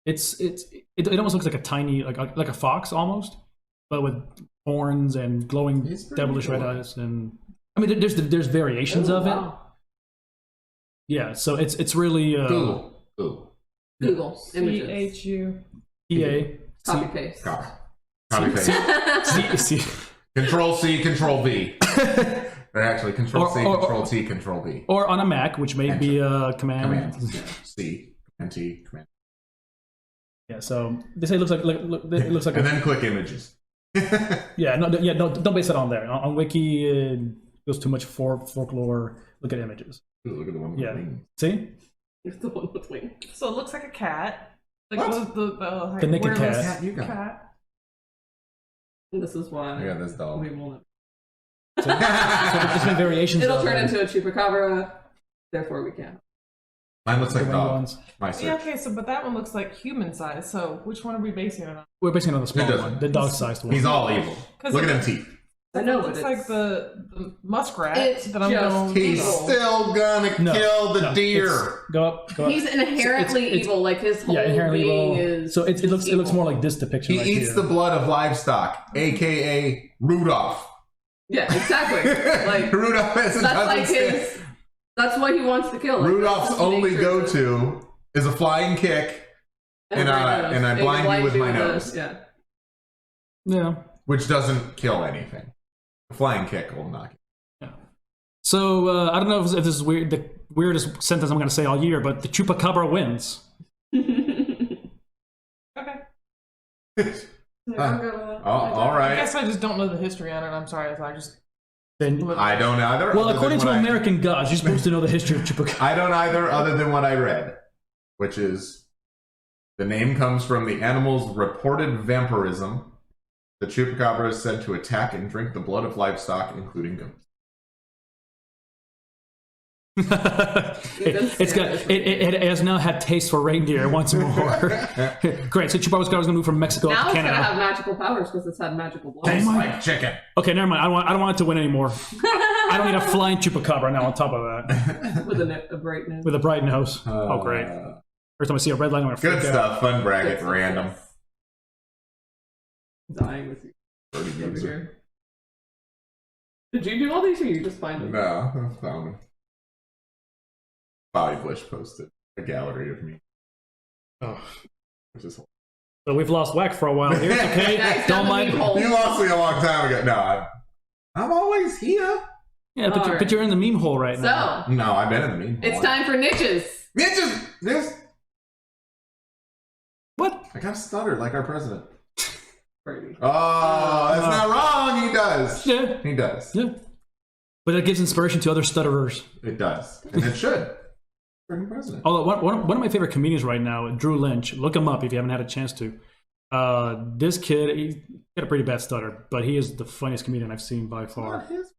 It almost looks like a tiny, like a fox almost, but with horns and glowing devilish red eyes. And I mean, there's variations of it. Yeah, so it's really Google images. CHU. PA. Copy paste. Copy paste. Control C, Control V. Or actually, Control C, Control T, Control V. Or on a Mac, which may be a command. Yeah. C, Command T, Command. Yeah, so they say it looks like it looks like. And then click images. Yeah, no, don't base it on there. On Wiki, it goes too much folklore. Look at images. Ooh, look at the one with wings. See? It's the one with wings. So it looks like a cat. Like What? The naked wearless cat. You got. cat. And this is why I got this dog. we won't. So there's been variations. It'll of turn it. into a Chupacabra, therefore we can't. Mine looks like The dog. ones. My search. Yeah, okay, so but that one looks like human size. So which one are we basing it on? We're basing it on the small doesn't. one, the dog-sized one. He's all evil. Look at him teeth. I know, It but looks it's like the muskrat It's that I'm just going. He's evil. still gonna kill the deer. Go up. he's inherently It's- evil. Like his whole inherently being evil. is. So it looks evil. more like this depiction. He right eats here. the blood of livestock, aka Rudolph. Yeah, exactly. Like Rudolph doesn't that's like stand. his. That's what he wants to kill. Like, Rudolph's that's his only nature. go-to is a flying kick, and I blind you with my nose. Yeah. Yeah. which doesn't kill anything. A flying kick will knock you. Yeah. So I don't know if this is weird. The weirdest sentence I'm going to say all year, but the Chupacabra wins. Okay. All I right. guess I just don't know the history on it. I'm sorry if I just. Then, I don't either. well, other according than to what American Gods, you're supposed to know the history of Chupacabra. I don't either, other than what I read, which is the name comes from the animal's reported vampirism. The Chupacabra is said to attack and drink the blood of livestock, including goats. It has now had taste for reindeer once more. Great. So Chupacabra's going to move from Mexico Now to it's Canada. gonna have magical powers because it's had magical blood. Tastes like chicken. Okay, never mind. I don't want it to win anymore. I don't need a flying Chupacabra now on top of that With a bright nose. with a bright nose. Oh, great. First time I see a red line, I'm going to Good freak stuff. out. Fun bracket. Random. Dying with you. 30 Over minutes. here. Did you do all these or you just find them? No, I found them. Bobby Bush posted a gallery of me. Oh. Which is So we've lost Wack for a while here. Okay, Yeah, it's don't not mind. the meme hole. You lost me a long time ago. No, I'm always here. Yeah, but you're in the meme hole right now. So, No, I've been in the meme. it's time for niches. Ninjas! What? I got stuttered like our president. Brady. Oh, that's not wrong. He does. Yeah. He does. Yeah. But it gives inspiration to other stutterers. It does. And it should. Freaking president. Although one of my favorite comedians right now, Drew Lynch, look him up if you haven't had a chance to. This kid, he got a pretty bad stutter, but he is the funniest comedian I've seen by far. Not his.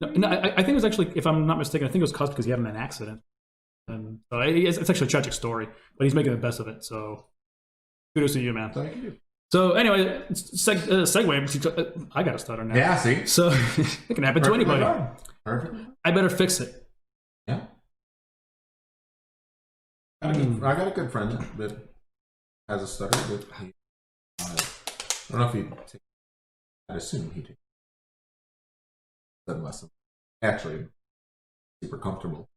No, I think it was actually, if I'm not mistaken, I think it was caused because he had an accident. And so it's actually a tragic story, but he's making the best of it. So kudos to you, man. Thank you. So anyway, segue. I got a stutter now. Yeah, see? So it can happen to Perfectly anybody. fine. Perfect. I better fix it. Yeah. I got a good friend that has a stutter, but he, I don't know if he takes. I'd assume he takes that lesson. Actually, super comfortable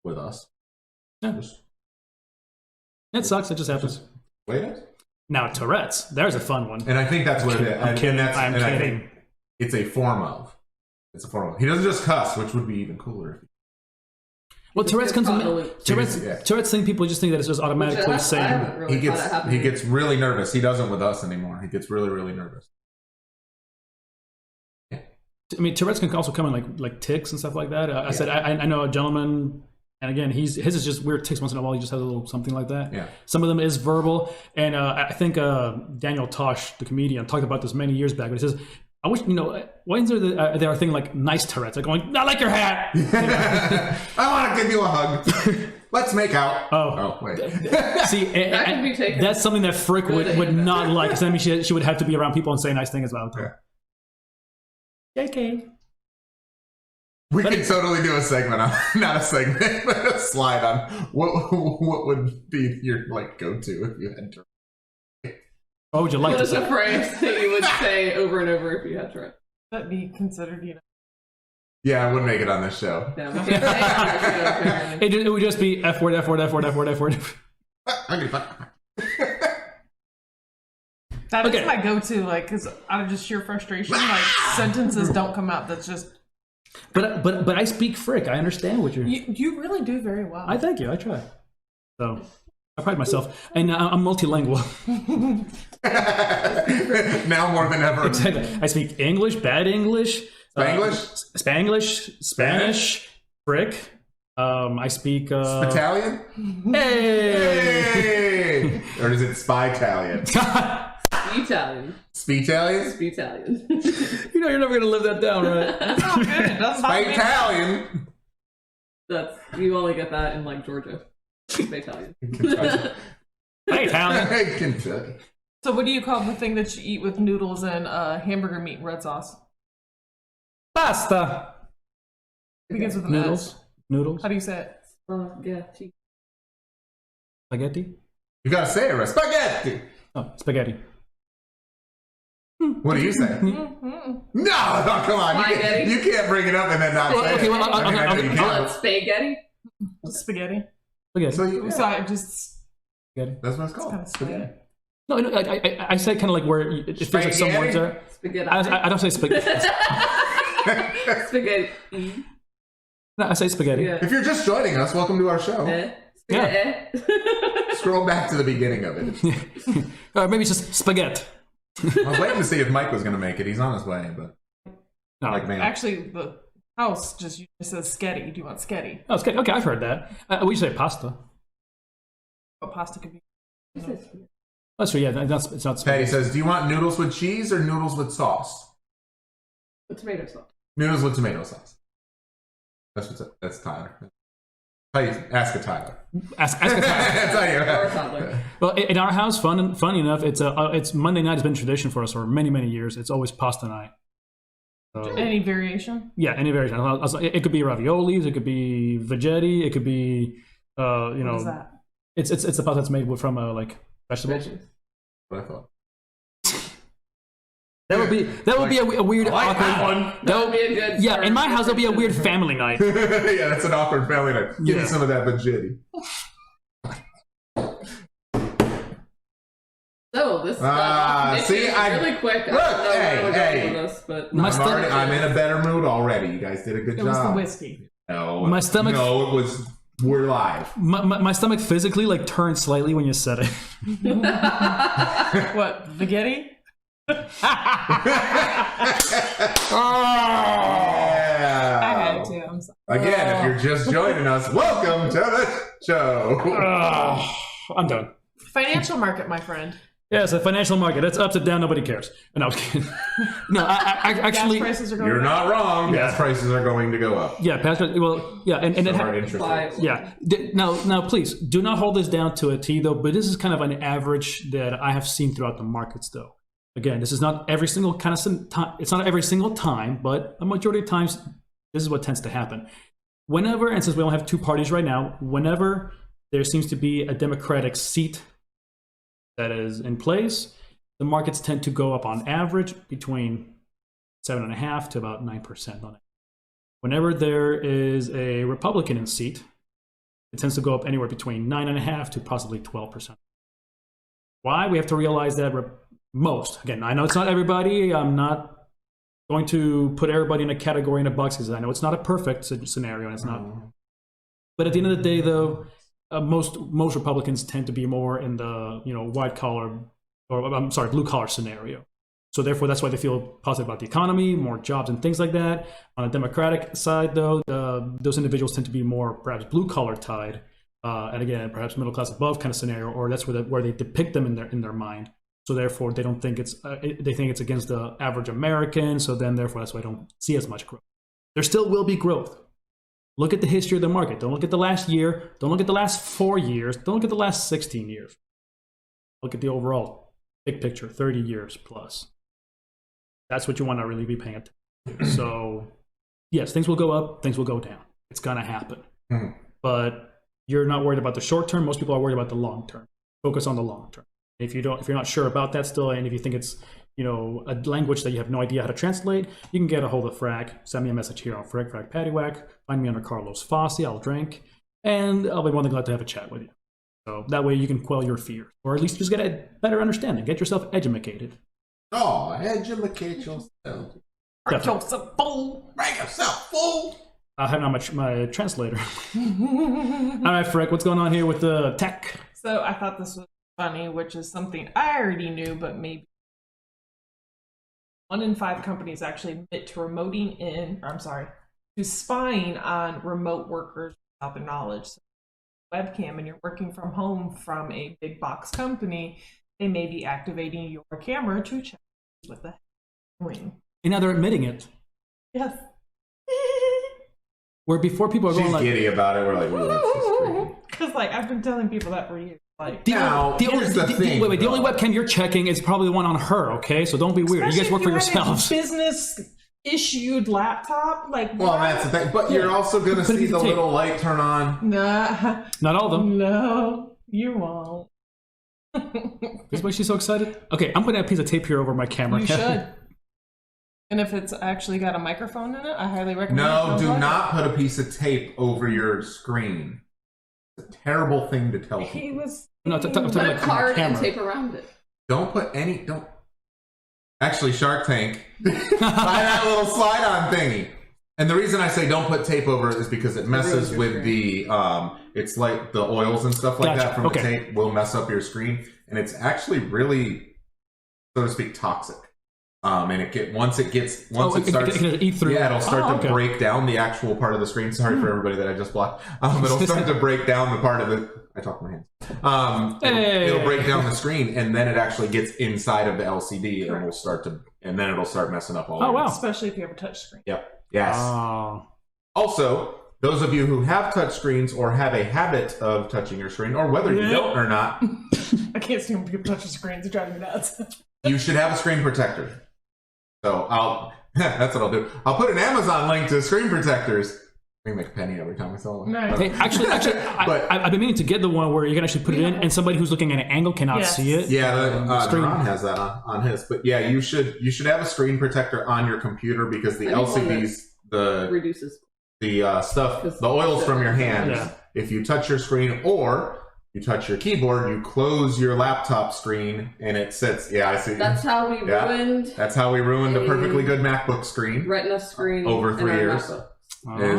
with us. Yeah. Just It sucks. It just happens. wait it. Now Tourette's. There's a fun one. And I think that's what it is. I'm kidding. And I'm I kidding. think it's a form of. It's a form of. He doesn't just cuss, which would be even cooler. Well, Tourette's comes Probably- in. Tourette's thing. People just think that it's just automatically I saying. haven't really He thought it happened. gets really nervous. He doesn't with us anymore. He gets really, really nervous. I mean, Tourette's can also come in like tics and stuff like that. I said I know a gentleman, and again, his is just weird tics once in a while. He just has a little something like that. Yeah. Some of them is verbal, and I think Daniel Tosh, the comedian, talked about this many years back. But he says, "I wish why isn't there a thing like nice Tourette's, like going, I like your hat." I want to give you a hug. Let's make out. Oh, wait. See, That can be taken. that's something that Frick would not like. So that means she would have to be around people and say nice things about them. JK. We could totally do a segment on, not a segment, but a slide on what would be your go-to if you had to. What would you like What to is a say? phrase that you would say over and over if you had Tourette's? That'd be considered, Yeah, I wouldn't make it on this show. Yeah, we can't say it apparently. It would just be F word, F word, F word, F word, F word. That is Okay. my go-to, because out of just sheer frustration, sentences don't come out. That's just But I speak Frick. I understand what you're. you really do very well. I thank you. I try. So I pride myself, and I'm multilingual. Now more than ever. Exactly. I speak English, bad English, Spanglish? Spanish, Frick. I speak. Italian? Hey. Hey! Or is it Spy-Italian? Italian. Spee-Italian? Italian. You know you're never gonna live that down, right? That's not good. It doesn't bother me. Spy-Italian! That's you only get that in Georgia. Italian. Hey, Italian. Kentucky. So, what do you call the thing that you eat with noodles and hamburger meat and red sauce? Pasta. It begins with an Noodles. S. Noodles. How do you say it? Spaghetti. Spaghetti. You gotta say it right. Spaghetti! Oh, spaghetti. What do you say? Mm-hmm. No, come on. Spaghetti? You can't bring it up and then not say Okay, it. well, I know you Oh, it's can. spaghetti? Spaghetti. Spaghetti. So you, So I just Spaghetti. that's what it's kind called. of spaghetti. No, I say kind of like where it feels like some words are. Spaghetti. I don't say spaghetti. Spaghetti. No, I say spaghetti. Yeah. If you're just joining us, welcome to our show. Spaghetti. Scroll back to the beginning of it. Or maybe it's just spaghetti. I was waiting to see if Mike was going to make it. He's on his way, but No, like man. Actually, the house just usually says sketty. Do you want sketty? Oh, spaghetti. Okay, I've heard that. We say pasta. But pasta could be. That's true. Yeah, it's not Patty spaghetti. says, "Do you want noodles with cheese or noodles with sauce?" Tomato sauce. Noodles with tomato sauce. That's Tyler. How you ask a Tyler? Ask a Tyler. That's how you. Or a toddler. Well, in our house, funny enough, it's Monday night has been tradition for us for many years. It's always pasta night. So, Any variation? yeah, any variation. It could be raviolis, it could be veggetti, it could be What is that? it's the pasta that's made from vegetables. Veggies. What I thought. That would be a weird I like awkward that one. That would be a good. Yeah, in my house that'd be a weird family night. Yeah, that's an awkward family night. Give Yeah. me some of that veggetti. So this see, really quick. Look, I don't know where we're hey. going with this, but My I'm in a better mood already. You guys did a good It was the job. whiskey. No, My stomach- No, it was. We're live. My stomach physically turned slightly when you said it. What? Spaghetti? Yeah. I had to. I'm sorry. Again, if you're just joining us, welcome to the show. I'm done. Financial market, my friend. Yeah, it's a financial market. It's ups and down. Nobody cares. No, I was kidding. No, I actually. Gas prices are going You're up. not wrong. Yeah. Gas prices are going to go up. Yeah, Pastor. Well, yeah, and So it are interest rates. yeah. Now, please do not hold this down to a T, though. But this is kind of an average that I have seen throughout the markets, though. Again, this is not every single kind of time. It's not every single time, but a majority of times, this is what tends to happen. Whenever, and since we only have two parties right now, whenever there seems to be a Democratic seat that is in place, the markets tend to go up on average between 7.5% to about 9% on it. Whenever there is a Republican in seat, it tends to go up anywhere between 9.5% to possibly 12%. Why? We have to realize that most, again, I know it's not everybody. I'm not going to put everybody in a category in a box because I know it's not a perfect scenario and it's not. But at the end of the day, though, most Republicans tend to be more in the white collar, or I'm sorry, blue collar scenario. So therefore, that's why they feel positive about the economy, more jobs and things like that. On the Democratic side, though, those individuals tend to be more perhaps blue collar tied, and again, perhaps middle class above kind of scenario, or that's where they depict them in their mind. So therefore, they don't think they think it's against the average American. So then, therefore, that's why I don't see as much growth. There still will be growth. Look at the history of the market. Don't look at the last year. Don't look at the last 4 years. Don't look at the last 16 years. Look at the overall big picture, 30 years plus. That's what you want to really be paying attention to. So, yes, things will go up, things will go down. It's going to happen. Mhm. But you're not worried about the short term. Most people are worried about the long term. Focus on the long term. If you're not sure about that still, and if you think it's a language that you have no idea how to translate, you can get a hold of Frack. Send me a message here on Frack Paddy Wack. Find me under Carlos Fossey. I'll drink, and I'll be more than glad to have a chat with you. So that way you can quell your fears, or at least just get a better understanding. Get yourself educated. Oh, educate yourself. Break yourself, fool. Break yourself, fool. I have not my translator. All right, Frack, what's going on here with the tech? So I thought this was funny, which is something I already knew, but maybe 1 in 5 companies actually admit to spying on remote workers without their knowledge. So webcam, and you're working from home from a big box company, they may be activating your camera to check what the heck you're doing. And now they're admitting it. Yes. Where before people are going She's like, giddy about it. We're like, "Ooh, that's just creepy." Because I've been telling people that for years. Like, Now, here's the thing, wait, the only though. webcam you're checking is probably the one on her, okay? So don't be weird. You guys work for yourselves. Business issued laptop, like Well, that's the thing. But you're also going to Put a see piece the of tape. little light turn on. Nah, Not all of them. no, you won't. This why she's so excited? Okay, I'm putting a piece of tape here over my camera. You should. And if it's actually got a microphone in it, I highly recommend. No, it. do not put a piece of tape over your screen. It's a terrible thing to tell He people. was. No, Put like a card and camera. tape around it. Don't. Actually, Shark Tank. Buy that little slide-on thingy. And the reason I say don't put tape over it is because it messes with the, it's like the oils and stuff like that from the tape will mess up your screen. And it's actually really, so to speak, toxic. And once it starts, it'll eat through. yeah, it'll start to break down the actual part of the screen. Sorry for everybody that I just blocked. It'll start to break down the part of the. I talk with my hands. It'll break down the screen, and then it actually gets inside of the LCD, and it'll start messing up all. Oh wow! Especially if you have a touch screen. Yep. Yes. Oh. Also, those of you who have touch screens or have a habit of touching your screen, or whether you don't or not, I can't stand when people touch the screens. It's driving me nuts. you should have a screen protector. So that's what I'll do. I'll put an Amazon link to screen protectors. We make a penny every time we sell one. Nice. Hey, actually, I've been meaning to get the one where you can actually put it in, and somebody who's looking at an angle cannot see it. Yeah, Ron has that on his. But yeah, you should have a screen protector on your computer because the LCDs, reduces the stuff, the oils from your hands. Yeah. If you touch your screen or you touch your keyboard, you close your laptop screen, and it sits. Yeah, I see. That's how we ruined. That's how we ruined a perfectly good MacBook screen. Retina screen over 3 years. Is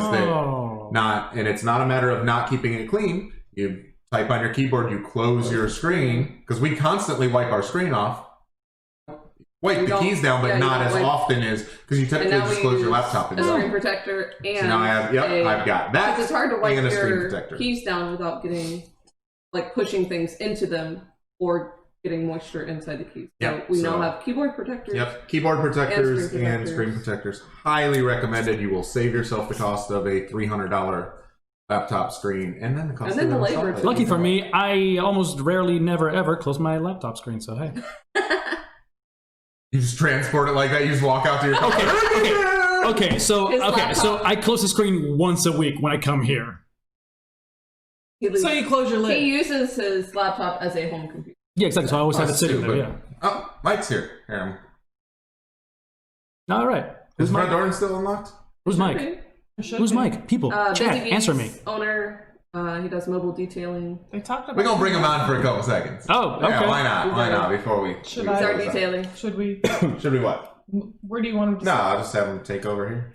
Oh. that and it's not a matter of not keeping it clean. You type on your keyboard, you close your screen, because we constantly wipe our screen off. Wipe the keys down, but not as often as because you technically just close your laptop. A screen protector, and so now I've got that. It's hard to wipe and a screen your protector. keys down without getting pushing things into them or getting moisture inside the keys. So we now have keyboard protectors. Yep, keyboard protectors and screen protectors. Highly recommended. You will save yourself the cost of a $300 laptop screen, and then the cost of the labor. Lucky for me, I almost rarely, never, ever close my laptop screen. So hey, you just transport it like that. You just walk out to your car. Okay. So I close the screen once a week when I come here. So you close your lid. He uses his laptop as a home computer. Yeah, exactly. So I always have it sitting there. Yeah. Oh, Mike's here. All right. Is my door still unlocked? Who's Mike? Who's Mike? People, chat, answer me. Owner. He does mobile detailing. They talked about. We're gonna bring him on for a couple seconds. Oh, okay. Yeah, why not? Why not? Before we Start detailing. Should we? Should we what? Where do you want him to? No, I'll just have him take over here.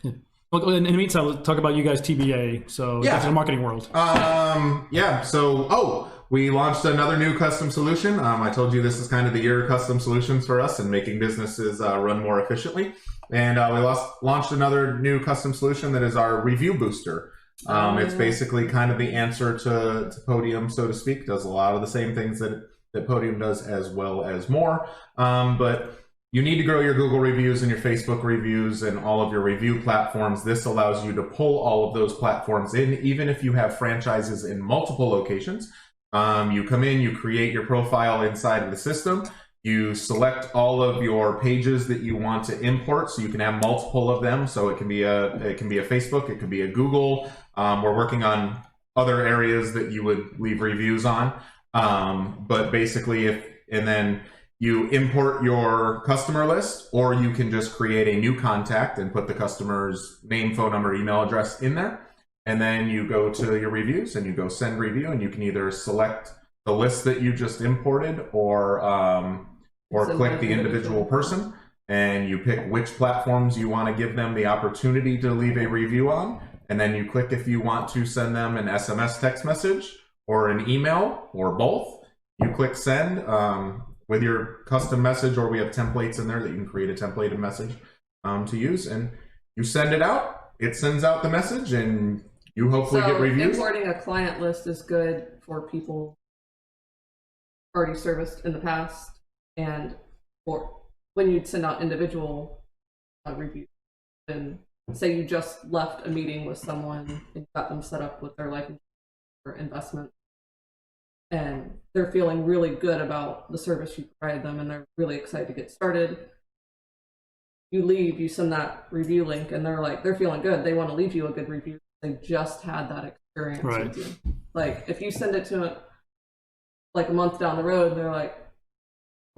Well, Well, in the meantime, let's talk about you guys, TBA. So Yeah. that's the marketing world. Yeah. So, we launched another new custom solution. I told you this is kind of the year of custom solutions for us and making businesses run more efficiently. And we launched another new custom solution that is our review booster. It's basically kind of the answer to Podium, so to speak. Does a lot of the same things that Podium does, as well as more. But you need to grow your Google reviews and your Facebook reviews and all of your review platforms. This allows you to pull all of those platforms in, even if you have franchises in multiple locations. You come in, you create your profile inside of the system. You select all of your pages that you want to import, so you can have multiple of them. So it can be a Facebook, it could be a Google. We're working on other areas that you would leave reviews on. But basically, and then you import your customer list, or you can just create a new contact and put the customer's name, phone number, email address in there. And then you go to your reviews and you go send review, and you can either select the list that you just imported, or click the individual person, and you pick which platforms you want to give them the opportunity to leave a review on. And then you click if you want to send them an SMS text message or an email or both. You click send with your custom message, or we have templates in there that you can create a templated message to use, and you send it out. It sends out the message, and you hopefully get reviews. Importing a client list is good for people already serviced in the past, and for when you'd send out individual reviews. And say you just left a meeting with someone and got them set up with their life insurance or investment, and they're feeling really good about the service you provided them, and they're really excited to get started. You leave, you send that review link, and they're feeling good. They want to leave you a good review. They just had that experience with you. Like if you send it to like a month down the road, they're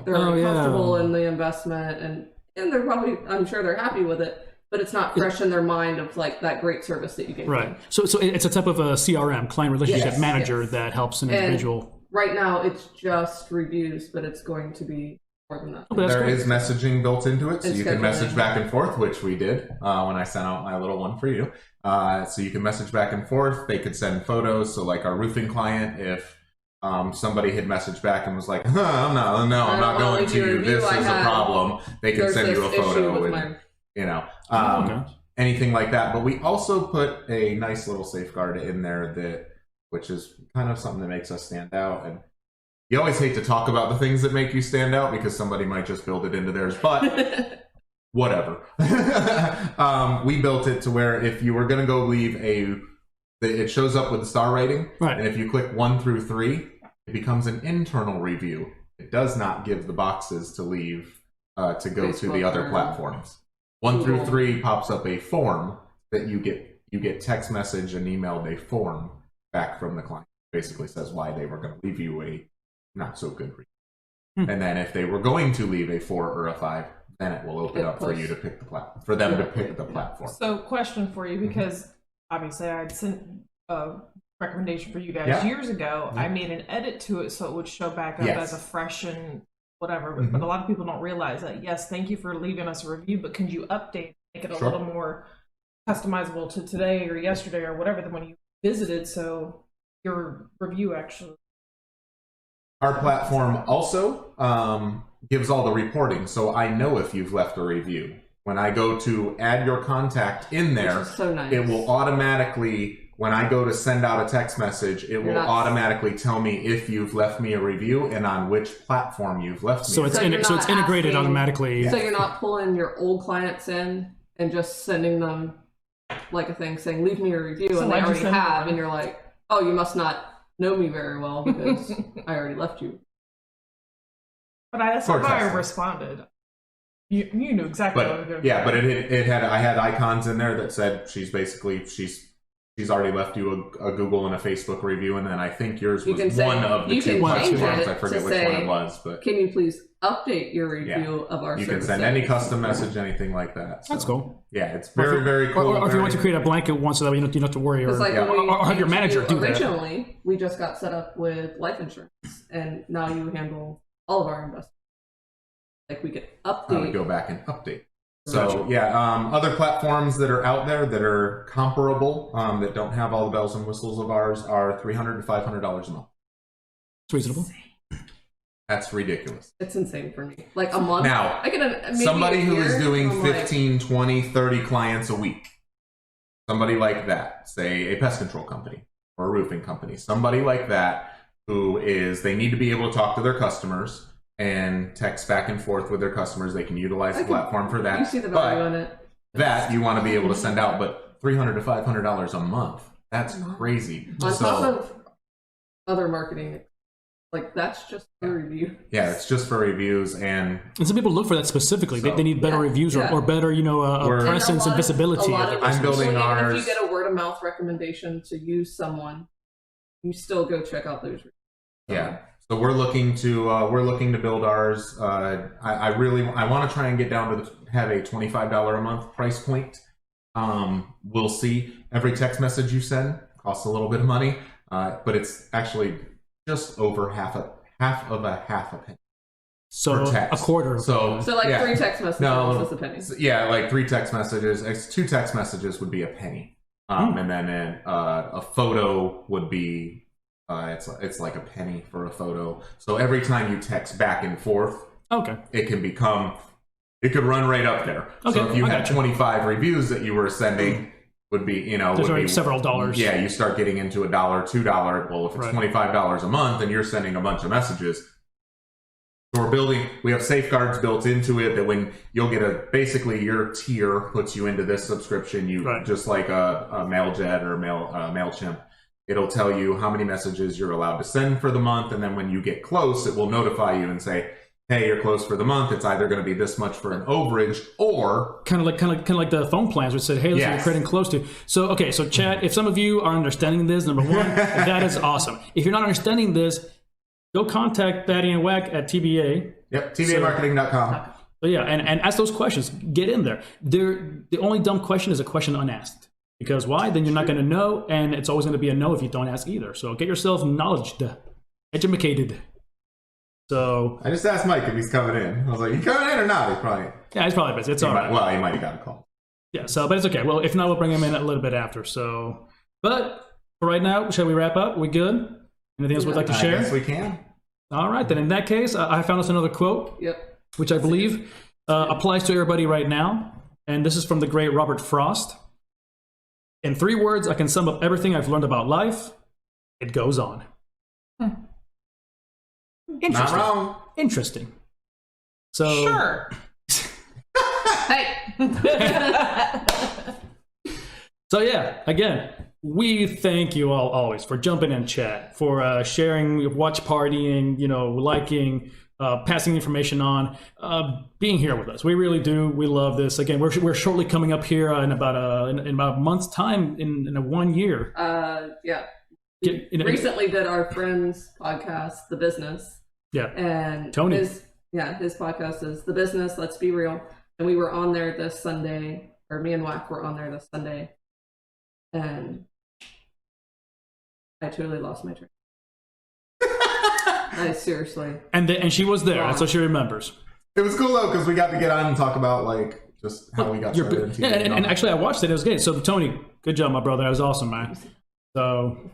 comfortable in the investment, and they're probably, I'm sure they're happy with it, but it's not fresh in their mind of like that great service that you gave them. So it's a type of a CRM, client relationship manager, that helps an individual. And right now it's just reviews, but it's going to be more than that. There is messaging built into it, so you can message back and forth, which we did when I sent out my little one for you. So you can message back and forth. They could send photos. So like our roofing client, if somebody had messaged back and was like, I'm not going to you, this is a problem, they can send you a photo, and anything like that. But we also put a nice little safeguard in there which is kind of something that makes us stand out. And you always hate to talk about the things that make you stand out, because somebody might just build it into theirs, but whatever. We built it to where if you were going to go leave it shows up with a star rating, and if you click 1 through 3, it becomes an internal review. It does not give the boxes to leave to go to the other platforms. 1 through 3 pops up a form that you get text message and emailed a form back from the client. Basically says why they were going to leave you a not so good review. And then if they were going to leave a 4 or a 5, then it will open up for you to pick the platform. So question for you, because obviously I'd sent a recommendation for you guys years ago. I made an edit to it so it would show back up as a fresh and whatever, but a lot of people don't realize that. Yes, thank you for leaving us a review, but can you update, make it a little more customizable to today or yesterday or whatever than when you visited, so your review actually... Our platform also gives all the reporting, so I know if you've left a review. When I go to add your contact in there, so nice. It will automatically, when I go to send out a text message, it will automatically tell me if you've left me a review and on which platform you've left me. So it's integrated automatically. So you're not pulling your old clients in and just sending them like a thing saying, leave me a review, so and they already have, and you're like, oh, you must not know me very well because I already left you. But that's how I responded. You knew exactly what I was going to do. Yeah, but I had icons in there that said she's already left you a Google and a Facebook review, and then I think yours was one of the two platforms. I forget which one it was, but can you please update your review of our? You can send any custom message, anything like that. So, that's cool. Yeah, it's very, very cool. Or if you want to create a blanket one, so that you don't have to worry, or have your manager do that. Originally, we just got set up with life insurance, and now you handle all of our investments. Like we could update. We go back and update. So other platforms that are out there that are comparable, that don't have all the bells and whistles of ours, are $300 to $500 a month. It's reasonable. That's ridiculous. It's insane for me. Like a month. Now, I get somebody who is doing I'm 15, 20, 30 clients a week, somebody like that, say a pest control company or a roofing company, somebody like that who is, they need to be able to talk to their customers and text back and forth with their customers. They can utilize the platform for that. You see the value in it. That you want to be able to send out, but $300 to $500 a month. That's crazy. On top of other marketing, like that's just for review. Yeah, it's just for reviews, and some people look for that specifically. So, they need better reviews or better, presence and visibility. I'm building ours. If you get a word of mouth recommendation to use someone, you still go check out those reviews. Yeah. So we're looking to build ours. I want to try and get down to have a $25 a month price point. We'll see. Every text message you send costs a little bit of money, but it's actually just over half of a penny. So a quarter. So like 3 text messages is a penny. Yeah, like 3 text messages. 2 text messages would be a penny, and then a photo would be. It's like a penny for a photo. So every time you text back and forth, it could run right up there. Okay, so if you had 25 reviews that you were sending, would be several dollars. Yeah, you start getting into $1, $2. Well, if it's $25 a month and you're sending a bunch of messages, so we have safeguards built into it that when you'll get basically your tier puts you into this subscription. Just like a MailJet or MailChimp. It'll tell you how many messages you're allowed to send for the month, and then when you get close, it will notify you and say, "Hey, you're close for the month. It's either going to be this much for an overage, or kind of like the phone plans, which said, "Hey, listen, you're creating close to." So chat. If some of you are understanding this, number one, that is awesome. If you're not understanding this, go contact Paddy and Wack at TBA. Yep, tbamarketing.com. So yeah, and ask those questions. Get in there. The only dumb question is a question unasked. Because why? Then you're not going to know, and it's always going to be a no if you don't ask either. So get yourself knowledged, educated. So I just asked Mike if he's coming in. I was like, "You coming in or not?" He's probably busy. It's all right. Well, he might have got a call. Yeah. So, but it's okay. Well, if not, we'll bring him in a little bit after. So, but for right now, shall we wrap up? We good? Anything else we'd like to share? I guess we can. All right. Then in that case, I found us another quote. Yep. Which I believe applies to everybody right now, and this is from the great Robert Frost. In 3 words, I can sum up everything I've learned about life. It goes on. Interesting. Not wrong. Interesting. So sure. Hey. So yeah, again, we thank you all always for jumping in chat, for sharing, watch partying, liking, passing information on, being here with us. We really do. We love this. Again, we're shortly coming up here in about a month's time, in a 1 year. Yeah. Recently did our friend's podcast, The Business. Yeah. And Tony. His podcast is The Business, Let's Be Real. And we were on there this Sunday, or me and Wack were on there this Sunday. And I totally lost my train. I seriously. And she was there, so she remembers. It was cool though, because we got to get on and talk about just how we got started. And actually, I watched it. It was good. So Tony, good job, my brother. That was awesome, man. So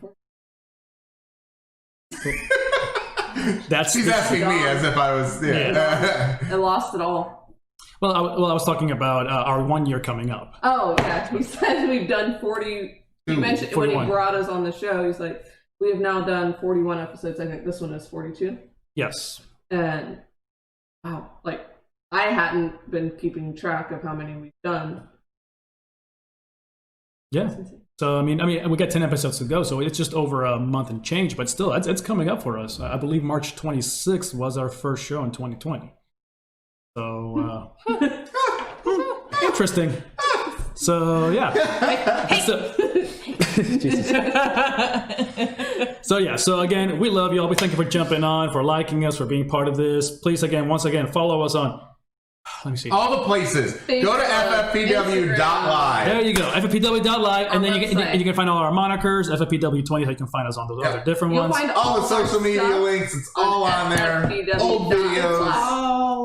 She's asking me as if I was. Yeah. I lost it all. Well, I was talking about our 1 year coming up. Oh yeah, he said we've done 40. He mentioned 41. When he brought us on the show, he's like, we have now done 41 episodes. I think this one is 42. Yes. And wow, I hadn't been keeping track of how many we've done. Yeah. So I mean, we got 10 episodes to go, so it's just over a month and change. But still, it's coming up for us. I believe March 26th was our first show in 2020. So interesting. So yeah. So again, we love you all. We thank you for jumping on, for liking us, for being part of this. Please, once again, follow us on. Let me see. All the places. Go to ffpw.live. There you go. ffpw.live. And then you can find all our monikers. FFPW20, you can find us on those other different ones. All the social media links. It's all on there. Old videos. All